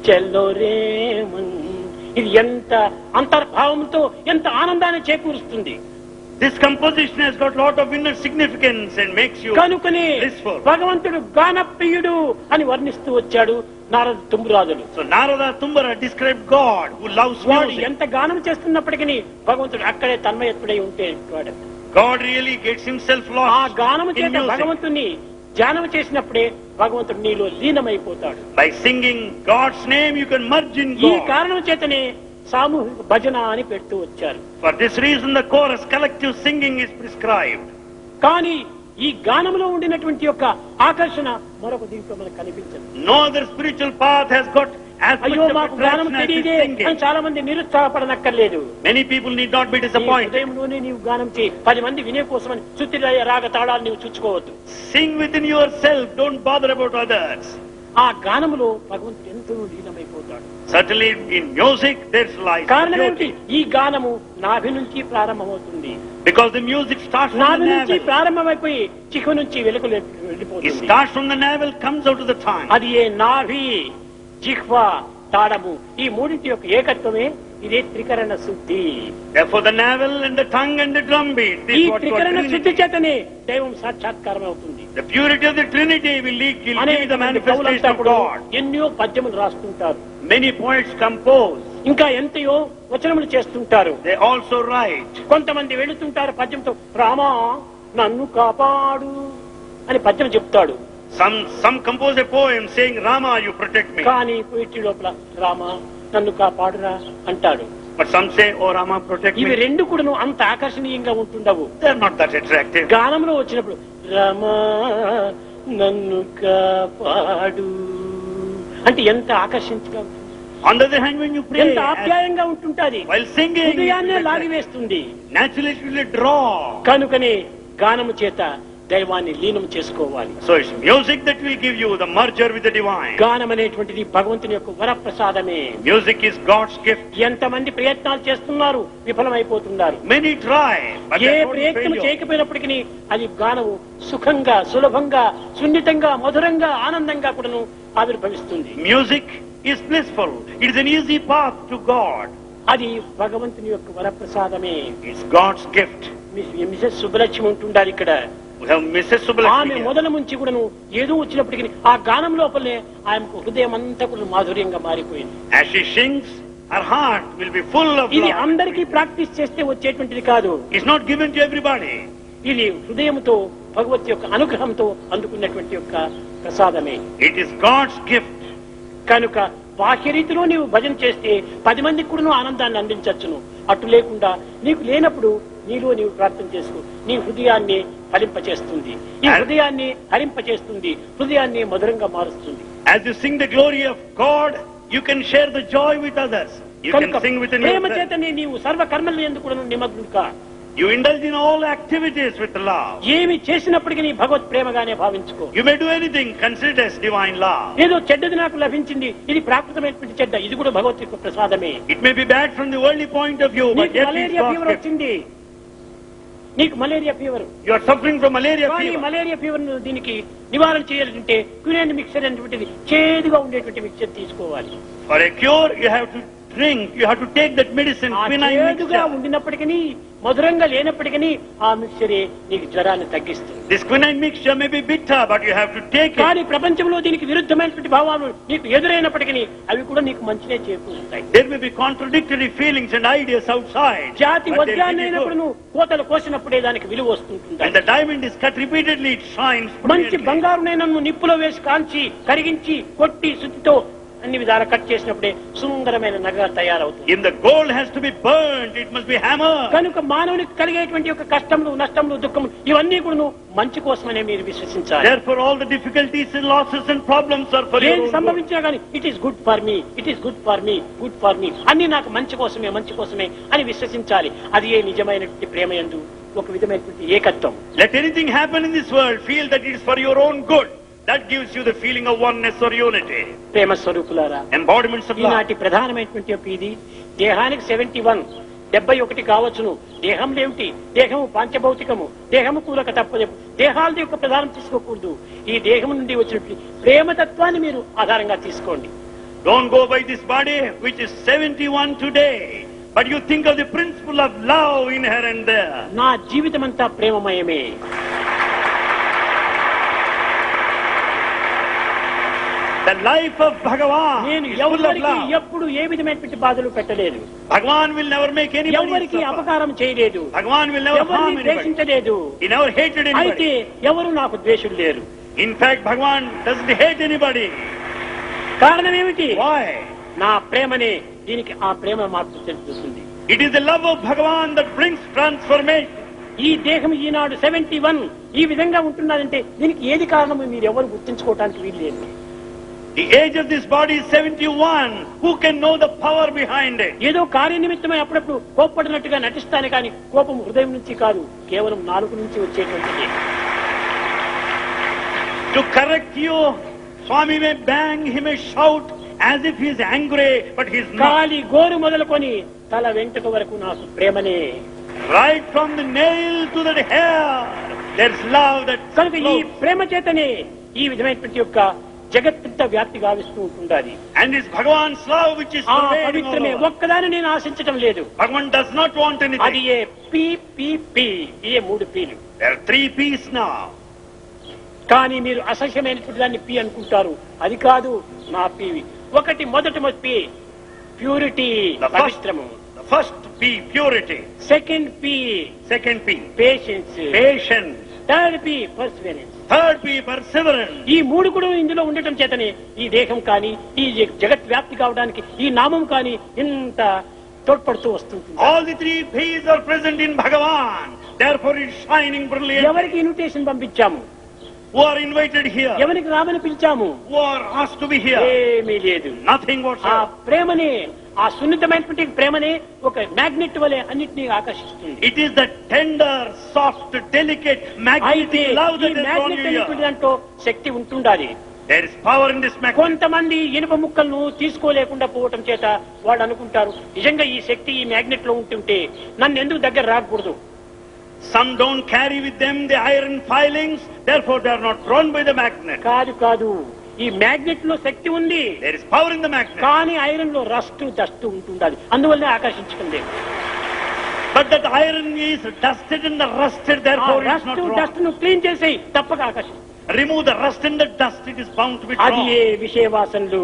చల్లో రే మన్. ఇది ఎంత అంతర్భావంతో ఎంత ఆనందాన్ని చేకూరుస్తుంది. This composition has got lot of inner significance and makes you కనుకనే blissful. భగవంతుడు గానప్రియుడు అని వర్ణిస్తూ వచ్చాడు Narada తుంబురాజులు. So Narada Tumbara described God who loves వాడు music. ఎంత గానం చేస్తున్నప్పటికీ భగవంతుడు అక్కడే తన్మయత్తుడై ఉంటే వాడు God really gets himself ఆ lost గానము in చేత music. భగవంతుని ధ్యానం చేసినప్పుడే భగవంతుడు నీలో లీనమైపోతాడు. By singing God's name, you can merge in ఈ God. కారణం చేతనే సామూహిక భజన అని పెడుతూ వచ్చారు. For this reason, the chorus collective singing is prescribed. కానీ ఈ గానంలో ఉండినటువంటి యొక్క ఆకర్షణ మరొక దీంట్లో మనకు కనిపించదు. No other spiritual path has got as much అయ్యో of మాకు గానం attraction as this తెలియదే అని singing. చాలా మంది నిరుత్సాహపడనక్కర్లేదు. Many people need not be నీ disappointed. హృదయంలోనే నీవు గానం చేయి. 10 మంది వినే కోసమని శృతి రాగ తాళాలు నీవు చూచుకోవద్దు. Sing within yourself. Don't bother about others. ఆ గానములో భగవంతుడు ఎంతో లీనమైపోతాడు. Certainly in music there's life. కారణం ఏంటి? ఈ గానము నాభి నుంచి ప్రారంభమవుతుంది. Because the music starts from నాభి the నుంచి navel. ప్రారంభమైపోయి చిక్కు నుంచి వెలుగులు It వెళ్ళిపోతుంది. starts from the navel, comes out of the tongue. అది ఏ నాభి, జిహ్వ, తాడము ఈ మూడింటి యొక్క ఏకత్వమే ఇదే త్రికరణ శుద్ధి. Therefore the navel and the tongue and the drum beat. This ఈ is what త్రికరణ Trinity. శుద్ధి చేతనే దైవం సాక్షాత్కారం అవుతుంది. The purity of the Trinity will lead will అనేక give the మంది manifestation కవులంతా of కూడా God. ఎన్నో పద్యములు రాస్తుంటారు. Many poets compose. ఇంకా ఎంతయో వచనములు చేస్తుంటారు. They also write. కొంతమంది వెళుతుంటారు పద్యంతో, రామా నన్ను కాపాడు అని పద్యం చెప్తాడు. Some compose a poem saying, Rama, you protect me. కానీ పోయిట్రీ లోపల రామా నన్ను కాపాడురా అంటాడు. But some say, oh Rama, protect ఇవి me. రెండు కూడా అంత ఆకర్షణీయంగా ఉంటుండవు. They are not that attractive. గానంలో వచ్చినప్పుడు రామా నన్ను కాపాడు అంటే ఎంత ఆకర్షించగా ఉంటుంది, On the other hand, when you pray, ఎంత ఆప్యాయంగా ఉంటుంటది, while singing, హృదయాన్నే లాగివేస్తుంది. naturally it will draw. కనుకనే గానము చేత దైవాన్ని లీనం చేసుకోవాలి. So it's music that will give you the merger with the divine. గానం అనేటువంటిది భగవంతుని యొక్క వరప్రసాదమే. Music is God's gift. ఎంతమంది ప్రయత్నాలు చేస్తున్నారు, విఫలమైపోతున్నారు. Many try, but A they are ప్రయత్నం failure. చేయకపోయినప్పటికీ అది గానము సుఖంగా, సులభంగా, సున్నితంగా, మధురంగా, ఆనందంగా కూడాను ఆవిర్భవిస్తుంది. Music is blissful. It is an easy path to God. అది భగవంతుని యొక్క వరప్రసాదమే. It's God's gift. Mrs Subbalakshmi ఉంటుండారు ఇక్కడ. We have Mrs. ఆమె Subbalakshmi. మొదల నుంచి కూడాను ఏదో వచ్చినప్పటికీ ఆ గానం లోపలనే ఆమెకు హృదయం అంతా కూడా మాధుర్యంగా మారిపోయింది. As she sings, her heart will be full of ఇది love. అందరికీ ప్రాక్టీస్ చేస్తే వచ్చేటువంటిది కాదు. It's not given to everybody. ఇది హృదయంతో భగవత్ యొక్క అనుగ్రహంతో అందుకున్నటువంటి యొక్క ప్రసాదమే. It is God's gift. కనుక బాహ్య రీతిలో నీవు భజన చేస్తే 10 మందికి కూడా ఆనందాన్ని అందించవచ్చును. అటు లేకుండా నీకు లేనప్పుడు నీలో నీవు ప్రార్థన చేసుకో. నీ హృదయాన్ని ఫలింపచేస్తుంది, ఈ హృదయాన్ని హరింపచేస్తుంది, హృదయాన్ని మధురంగా మారుస్తుంది. As you sing the glory of God, you can share the joy with others. You can కనుక sing within ప్రేమ yourself. చేతనే నీవు సర్వ కర్మలు ఎందుకు కూడా నిమగ్నుడు కా. You indulge in all activities with love. ఏమి చేసినప్పటికీ నీ భగవత్ ప్రేమగానే భావించుకో. You may do anything, consider it as divine love. ఏదో చెడ్డది నాకు లభించింది, ఇది ప్రాకృతమైనటువంటి చెడ్డ, ఇది కూడా భగవత్ యొక్క ప్రసాదమే. It may be bad from the worldly point of view, but నీకు yet it's malaria God's fever gift. వచ్చింది, నీకు malaria fever. You are suffering from malaria కానీ fever. మలేరియా ఫీవర్ దీనికి నివారణ చేయాలంటే క్వినైన్ మిక్చర్ అనేటువంటిది చేదుగా ఉండేటువంటి మిక్చర్ తీసుకోవాలి. For a cure, you have to drink, you have to take that medicine, ఆ quinine చేదుగా mixture. ఉండినప్పటికీ, మధురంగా లేనప్పటికీ ఆ మిక్చరే నీకు జ్వరాన్ని తగ్గిస్తుంది. This quinine mixture may be bitter, but you have to take it. కానీ ప్రపంచంలో దీనికి విరుద్ధమైనటువంటి భావాలు నీకు ఎదురైనప్పటికీ అవి కూడా నీకు మంచినే చేకూరుస్తాయి. There may be contradictory feelings and ideas outside. జాతి but they'll వజ్రాన్ని give you అయినప్పుడు good. నువ్వు కోతలు కోసినప్పుడే దానికి విలువ వస్తుంటుంది. When the diamond is cut repeatedly, it shines మంచి brilliantly. బంగారునైనను నిప్పులో వేసి కాంచి కరిగించి కొట్టి శుద్ధితో అన్ని విధాలు కట్ చేసినప్పుడే సుందరమైన నగ తయారవుతుంది. If the gold has to be burnt, it must be hammered. కనుక మానవునికి కలిగేటువంటి యొక్క కష్టములు, నష్టములు, దుఃఖములు ఇవన్నీ కూడా నువ్వు మంచి కోసమనే మీరు విశ్వసించాలి. Therefore, all the difficulties and losses and problems are for your ఏది own good. సంభవించినా కానీ it is good for me, it is good for me, good for me అన్ని నాకు మంచి కోసమే, మంచి కోసమే అని విశ్వసించాలి. అది ఏ నిజమైనటువంటి ప్రేమ యందు ఒక విధమైనటువంటి ఏకత్వం. Let anything happen in this world, feel that it is for your own good. That gives you the feeling of oneness or unity. ప్రేమ స్వరూపులారా, Embodiments of love. ఈనాటి ప్రధానమైనటువంటి యొక్క ఇది దేహానికి 71 కావచ్చును. దేహంలో ఏమిటి? దేహము పంచభౌతికము, దేహము కూలక తప్పదు. దేహాలది యొక్క ప్రధానం తీసుకోకూడదు. ఈ దేహం నుండి వచ్చినటువంటి ప్రేమతత్వాన్ని మీరు ఆధారంగా తీసుకోండి. Don't go by this body, which is 71 today, but you think of the principle of love inherent there. నా జీవితం అంతా ప్రేమమయమే. The life of Bhagavan నేను is full of ఎవరికి love. ఎప్పుడు ఏ విధమైనటువంటి బాధలు పెట్టలేదు, Bhagavan will never make anybody ఎవరికి suffer. అపకారం చేయలేదు, Bhagavan will never harm ఎవరిని anybody. ద్వేషించలేదు. He never hated అయితే anybody. ఎవరు నాకు ద్వేషులు లేరు. In fact, Bhagavan doesn't hate anybody. కారణం ఏమిటి? Why? నా ప్రేమనే దీనికి ఆ ప్రేమ మార్పు తెలుస్తుంది. It is the love of Bhagavan that brings transformation. ఈ దేహం ఈనాడు 71 ఈ విధంగా ఉంటున్నదంటే దీనికి ఏది కారణమో మీరు ఎవరు గుర్తించుకోవటానికి వీలు లేదు. The age of this body is 71. Who can know the power behind it? ఏదో కార్యనిమిత్తమై అప్పుడప్పుడు కోప్పడినట్టుగా నటిస్తానే కానీ కోపం హృదయం నుంచి కాదు, కేవలం నాలుగు నుంచి వచ్చేటువంటిది. To correct you, Swami may bang, he may shout as if he is angry, but he is not. కాలి గోరు మొదలుకొని తల వెంట్రుక వరకు నాకు ప్రేమనే. Right from the nail to the hair, there's love that కనుక ఈ flows. ప్రేమ చేతనే ఈ విధమైనటువంటి యొక్క జగత్తంతా వ్యాప్తి గావిస్తూ ఉంటుండాలి. And it's Bhagavan's love which is ఆ pervading all పవిత్రమే. over. ఒక్కదాన్ని నేను ఆశించటం లేదు. Bhagavan does not want అది anything. A P A 3 peel. There are 3 P's now. కానీ మీరు అసహ్యమైనటువంటి దాన్ని పి అనుకుంటారు. అది కాదు నా పివి. మొదటి పి ప్యూరిటీ, The పవిత్రము. first P, purity. Second P Second P, patience. patience. Third P Perseverance. Third P, perseverance. ఈ 3 కూడా ఇందులో ఉండటం చేతనే ఈ దేహం కానీ ఈ జగత్ వ్యాప్తి కావడానికి ఈ నామం కానీ ఇంత తోడ్పడుతూ వస్తుంది. All the 3 P's are present in Bhagavan. Therefore it's shining brilliantly. ఎవరికి invitation పంపించాము? who are invited here, ఎవరికి రామని పిలిచాము? who are asked to be here. ఏమీ లేదు. Nothing ఆ whatsoever. ప్రేమనే, ఆ సున్నితమైనటువంటి ప్రేమనే ఒక మ్యాగ్నెట్ వలె అన్నిటినీ ఆకర్షిస్తుంది. It is the tender, soft, delicate, అయితే magnetic love ఈ that is drawn magnet you అనేటువంటి here. దాంట్లో శక్తి ఉంటుండాలి. There is power in this magnet. కొంతమంది ఇనుప ముక్కలను తీసుకోలేకుండా పోవటం చేత వాళ్ళు అనుకుంటారు, నిజంగా ఈ శక్తి ఈ మ్యాగ్నెట్ లో ఉంటుంటే నన్ను ఎందుకు దగ్గర రాకూడదు. Some don't carry with them the iron filings, therefore they are not drawn by the magnet. కాదు కాదు, ఈ మ్యాగ్నెట్ లో శక్తి ఉంది, There is power in the magnet. కానీ ఐరన్ లో రస్ట్ డస్ట్ ఉంటుండాలి, అందువల్లే ఆకర్షించుకుంది. But that iron is dusted and rusted, therefore it is not rust drawn. Dust ను క్లీన్ చేసి తప్పక ఆకర్షించు. Remove the rust and the dust, it is bound to be అది drawn. A విషయవాసనలు,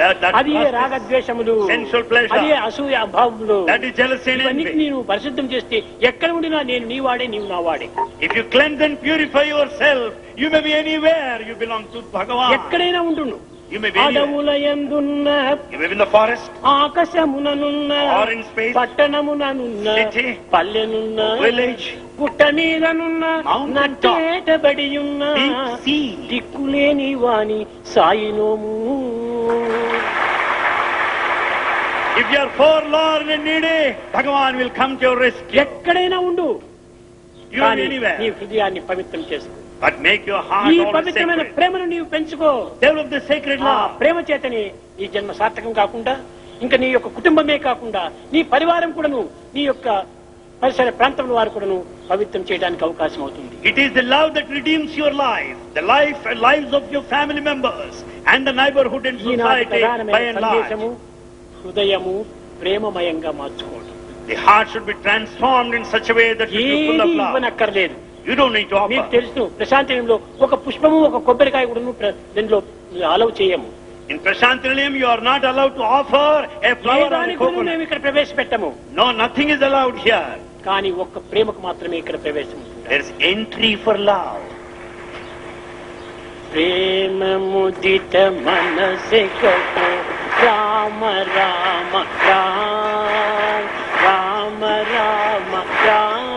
That అది ఏ lust is రాగద్వేషములు, sensual pleasure. అది ఏ అసూయ భావములు, That is jealousy and ఇవన్నిటిని envy. నేను పరిశుద్ధం చేస్తే ఎక్కడ ఉండినా నేను నీ వాడే, నీవు నా వాడే. If you cleanse and purify yourself, you may be anywhere. You belong to Bhagavan. ఎక్కడైనా ఉండును. You may be anywhere. అడవుల యందున్న, You may be in the forest, ఆకాశముననున్న, or in space, పట్టణముననున్న, city, పల్లెనున్న, village, గుట్ట మీదనున్న, mountain top, నట్టేటబడి ఉన్న, deep sea. దిక్కులేని వాని సాయినోము. If you are forlorn and needy, Bhagavan will come to your rescue. ఎక్కడైనా ఉండు, You may కానీ be anywhere. నీ హృదయాన్ని పవిత్రం చేసుకో. But make your heart ఈ always పవిత్రమైన sacred. ప్రేమను నీవు పెంచుకో. Develop the sacred ఆ love. ప్రేమ చేతని నీ జన్మ సార్థకం కాకుండా, ఇంకా నీ యొక్క కుటుంబమే కాకుండా నీ పరివారం కూడాను, నీ యొక్క పరిసర ప్రాంతంలో వారు కూడాను పవిత్రం చేయడానికి అవకాశం అవుతుంది. It is the love that redeems your life, the life and lives of your family members and the neighborhood and ఈనాటి society by ప్రధానమైన and large. సందేశము హృదయము ప్రేమమయంగా మార్చుకోవడం. The heart should be transformed in such a way that it is full ఏది of love. ఇవ్వనక్కర్లేదు. You don't need to మీకు offer. తెలుసు, ప్రశాంతిలో ఒక పుష్పము ఒక కొబ్బరికాయ కూడాను దీనిలో అలౌ చేయము. In Prashantilayam, you are not allowed to offer a A flower or a దానికి కూడాను coconut. మేము ఇక్కడ ప్రవేశపెట్టము. No, nothing is allowed here. కానీ ఒక్క ప్రేమకు మాత్రమే ఇక్కడ ప్రవేశం ఉంటుంది. There is entry for love. ప్రేమ ముదిత మనసే కహో రామ రామ రామ, రామ రామ రామ,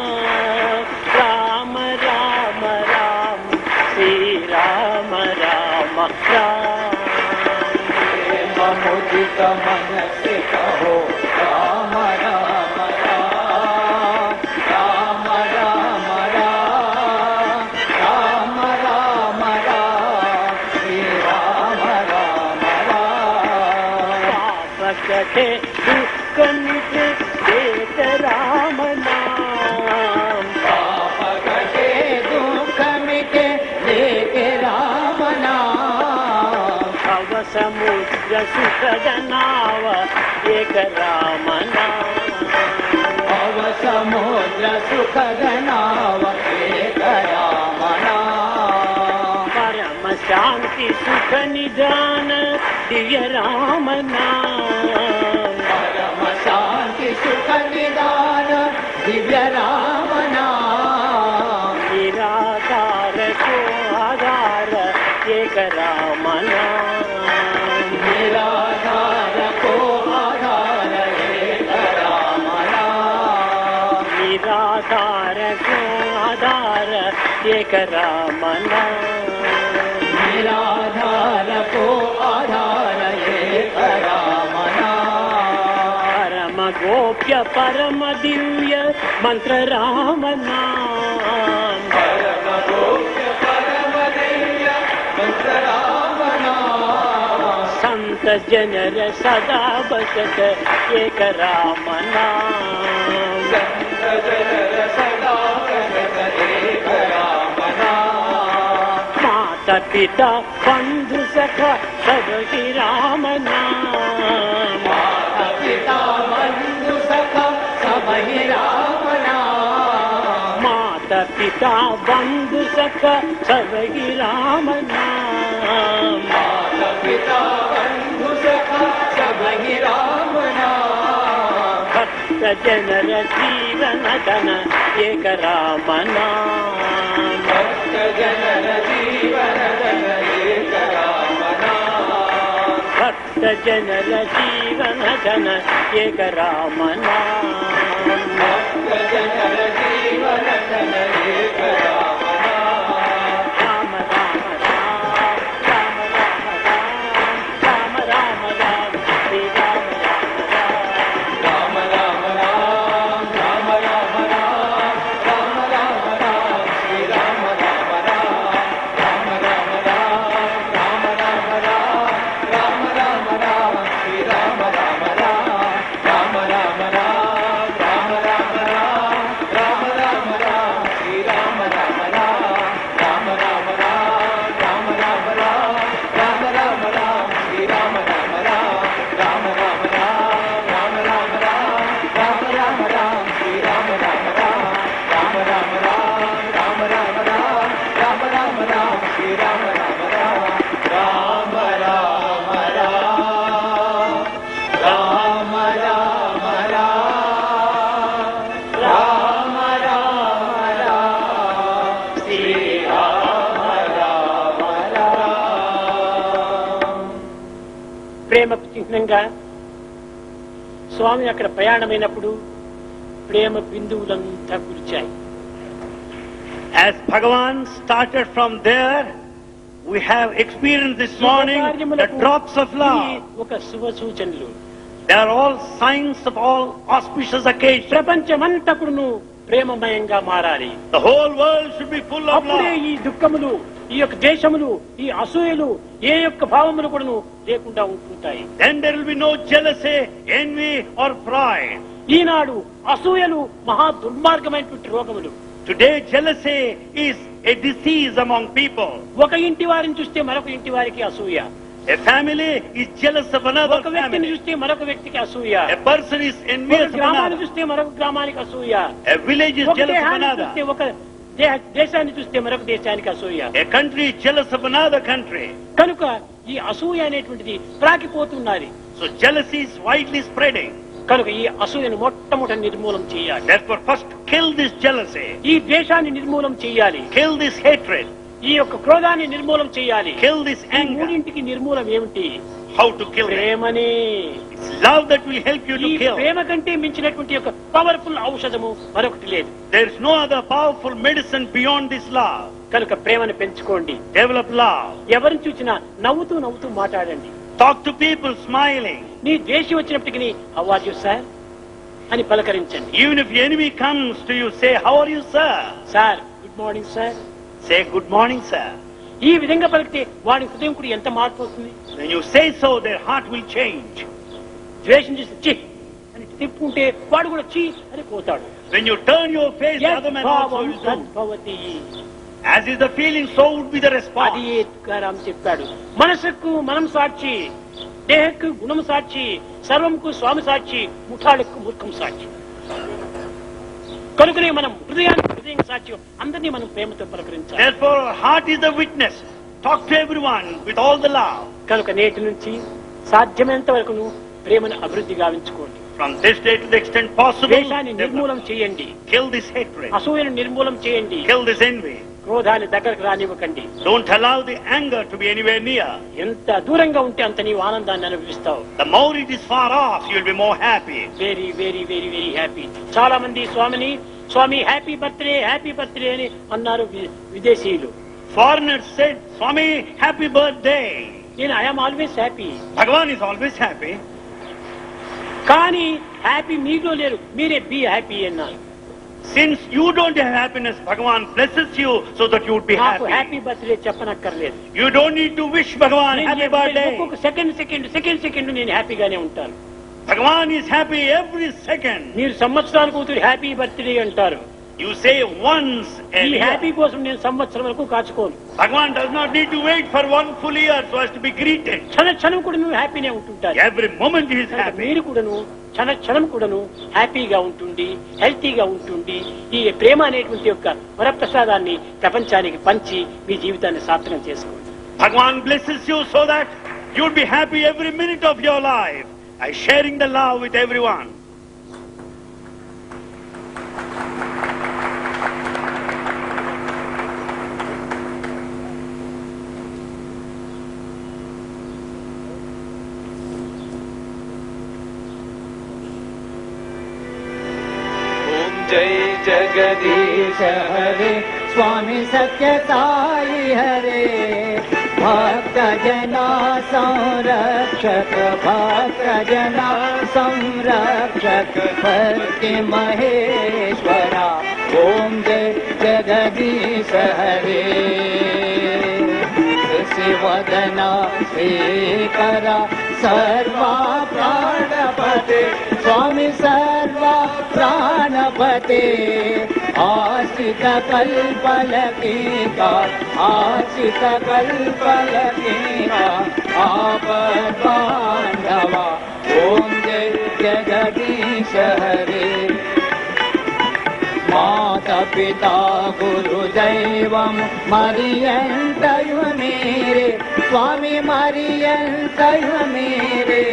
రామ రామ రామ, శ్రీ రామ రామ రామ. ప్రేమ ముదిత మనసే కహో రామ రామ రామ, రామ రామ రామ, రామ రామ రామ, శ్రీ రామ రామ రామ. పాప కటే దుఃఖ మిటే దేత రామ నామ, పాప కటే దుఃఖ మిటే లేకే రామ నామ. భవ సముద్ర సుఖద నావ ఏక రామ నామ. భవ సముద్ర సుఖద నావ ఏక రామ నామ. పరమ శాంతి సుఖ నిదాన దివ్య రామ నామ. పరమ శాంతి సుఖ నిదాన దివ్య రామ నామ. నిరాధార కో ఆధార ఏక రామ నామ. నిరాధార కో ఆధార ఏక రామ నామ. నిరాధార కో ఆధార ఏక రామ నామ. నిరాధార కో ఆధార ఏక రామ నామ. పరమ గోప్య పరమ దివ్య మంత్ర రామ నామ. పరమ గోప్య పరమ దివ్య మంత్ర రామ నామ. సంత జనర సదా బసత ఏక రామ నామ. సంత జనర సదా బసత ఏక రామ నామ. మాత పిత బంధు సఖ సదహి రామ నామ. మాత పితా బంధు సఖ సభై రామ నామ. మాత పిత బంధు సఖ సదహి రామ నామ. మాత పితా బంధు సఖ సభై రామ నామ. భక్త జనర జీవన ధన ఏక రామ నామ. భక్త జనర జీవన ధన ఏక రామ నామ. భక్త జనర జీవన ధన ఏక రామ నామ. భక్త జనర జీవన ధన ఏక రామ నామ. రామ రామ చిహ్నంగా స్వామి అక్కడ ప్రయాణమైనప్పుడు ప్రేమ బిందువులంతా కురిచాయి. As Bhagavan started from there, we have experienced this morning the drops of love. ఒక శుభ సూచనలు. They are all signs of all auspicious occasions. ప్రపంచమంతా కూడాను ప్రేమమయంగా మారాలి. The whole world should be full of అప్పుడే love. ఈ దుఃఖములు, ఈ యొక్క దేశములు, ఈ అసూయలు, ఏ యొక్క భావములు కూడాను లేకుండా ఉంటుంటాయి. Then there will be no jealousy, envy or pride. ఈనాడు అసూయలు మహా దుర్మార్గమైనటువంటి రోగములు. Today jealousy is a disease among people. ఒక ఇంటి వారిని చూస్తే మరొక ఇంటి వారికి అసూయ. A family is jealous of another ఒక వ్యక్తిని family. చూస్తే మరొక వ్యక్తికి అసూయ. A person is ఒక envious of గ్రామాన్ని another. చూస్తే మరొక గ్రామానికి అసూయ. A village is ఒక jealous of దేహాన్ని another. చూస్తే ఒక దేశాన్ని చూస్తే మరొక దేశానికి అసూయ. A country is jealous of another country. కనుక ఈ అసూయ అనేటువంటిది ప్రాకిపోతున్నది. So jealousy is widely spreading. కనుక ఈ అసూయను మొట్టమొదటి నిర్మూలం చేయాలి. Therefore first kill this jealousy. ఈ ద్వేషాన్ని నిర్మూలం చేయాలి. Kill this hatred. ఈ యొక్క క్రోధాన్ని నిర్మూలం చేయాలి. Kill this ఈ anger. మూడింటికి నిర్మూలం ఏమిటి? How to kill it? ప్రేమనే. It's love that will help you ఈ to kill. ప్రేమ కంటే మించినటువంటి యొక్క పవర్ఫుల్ ఔషధము మరొకటి లేదు. There is no other powerful medicine beyond this love. కనుక ప్రేమను పెంచుకోండి. Develop love. ఎవరిని చూసినా నవ్వుతూ నవ్వుతూ మాట్లాడండి. Talk to people smiling. నీ ద్వేషం వచ్చినప్పటికీ హౌ ఆర్ యు సార్ అని పలకరించండి. Even if your enemy comes to you, say, how are you, sir? Sir good morning sir. Say, good morning, sir. ఈ విధంగా పలికితే వాడి హృదయం కూడా ఎంత మార్పు వస్తుంది. When you say so, their heart will change. ద్వేషం చేసి చి అని తిప్పుకుంటే వాడు కూడా చి అని పోతాడు. When you turn your face, the other man also యద్భావం will do. తద్భవతి. As is the feeling, so would be the అది response. తుకారాం చెప్పాడు. మనసుకు మనం సాక్షి, దేహకు గుణం సాక్షి, సర్వంకు స్వామి సాక్షి, ముఠాలకు మూర్ఖం సాక్షి. కనుకనే మనం హృదయానికి హృదయం సాక్షి అందరినీ మనం ప్రేమతో పలకరించాలి. Therefore, our heart is the witness. Talk to everyone with all the love. కనుక నేటి నుంచి సాధ్యమైనంత వరకు ప్రేమను అభివృద్ధి గావించుకోండి. From this day to the extent possible, ద్వేషాన్ని నిర్మూలం చేయండి. kill this hatred. అసూయను నిర్మూలం చేయండి. Kill this envy. క్రోధాన్ని దగ్గరకు రానివ్వకండి. Don't allow the anger to be anywhere near. ఎంత దూరంగా ఉంటే అంత నీవు ఆనందాన్ని అనుభవిస్తావు. The more it is far off, you will be more happy. Very very very very happy. చాలా మంది స్వామి హ్యాపీ బర్త్డే అని అన్నారు విదేశీయులు. Foreigners said, Swami, happy birthday. నేను I'm always happy. Bhagavan is always happy. కానీ హ్యాపీ మీలో లేరు, మీరే బీ హ్యాపీ అన్నారు. Since you don't have happiness, Bhagavan blesses you so that you would be నాకు happy. హ్యాపీ బర్త్డే చెప్పనక్కర్లేదు. You don't need to wish Bhagavan happy birthday. ఒక్కొక్క second నేను హ్యాపీగానే ఉంటాను. Bhagavan is happy every second. మీరు సంవత్సరానికి కూతురు హ్యాపీ బర్త్డే అంటారు. You say once a ఈ హ్యాపీ year. కోసం నేను సంవత్సరం వరకు కాచుకోను. Bhagavan does not need to wait for one full year so as to be greeted. క్షణం కూడా నువ్వు హ్యాపీనే ఉంటుంటారు. Every moment he is కనుక happy. మీరు కూడాను క్షణం కూడాను హ్యాపీగా ఉంటుండి, హెల్తీగా ఉంటుండి, ఈ ప్రేమ అనేటువంటి యొక్క వరప్రసాదాన్ని ప్రపంచానికి పంచి మీ జీవితాన్ని సార్థకం చేసుకోండి. Bhagavan blesses you so that you will be happy every minute of your life by sharing the love with everyone. जय जगदीश हरे स्वामी सत्य साई हरे भक्त जना संरक्षक भक्त जना संरक्षक भक्ति महेश्वरा ओम जय जगदीश हरे शिवदना श्रीकरा सर्वा प्राणपते स्वामी सर्वा प्राणपते आशित कल्पलकिका आशित कल्पलकिका आपद्बान्धवा ओम जय जगदीश हरे माता पिता गुरु दैवं मरियन्तैव मेरे स्वामी मरियन्तैव मेरे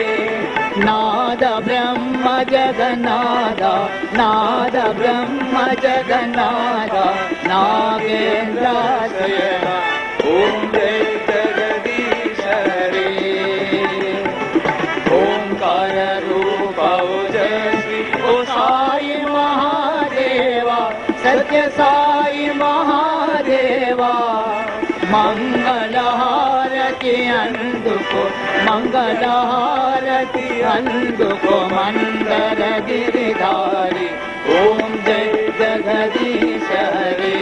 नाद ब्रह्म जगन्नाथ नाद ब्रह्म जगन्नाथ नागेन्द्राशयन ॐ जय जगदीश हरे ॐ सत्य साई महादेवा मंगलहारति अंदुको मंगलहारति अंदुको मंदर गिरिधारी ओम जय जगदीश हरे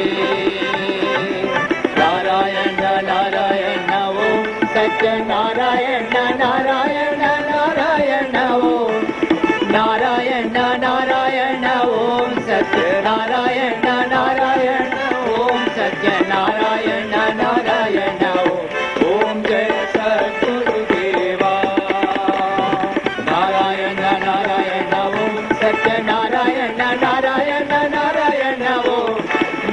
नारायण नारायण ओम सत्य नारायण नारायण नारायण ओम नारायण नारायण ओम सत्य नारायण नारायण ओम सत्य नारायण नारायण ओम जय सद्गुरुदेवा नारायण नारायण ओम सत्य नारायण नारायण नारायण ओम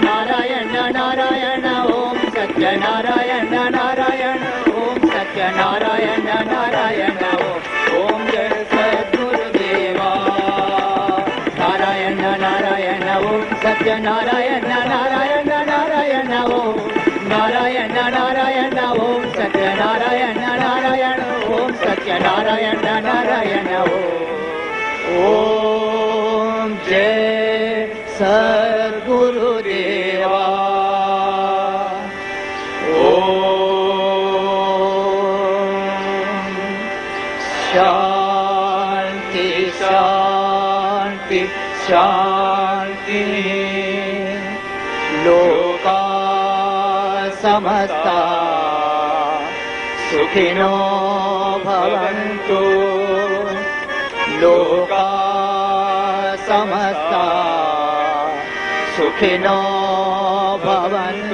नारायण नारायण ओम सत्य नारायण नारायण ओम सत्य नारायण नारायण ओम जय सद्गुरुदेवा नारायण नारायण ओम सत्य नारायण नारायण नारायण ओम नारायण नारायण ओम सत्य नारायण नारायण ओम सत्य नारायण नारायण ओम जय सद्गुरुदेवा शांति शांति शांति लोका समस्ता सुखिनो भवन्तु लोका समस्ता सुखिनो भवन्तु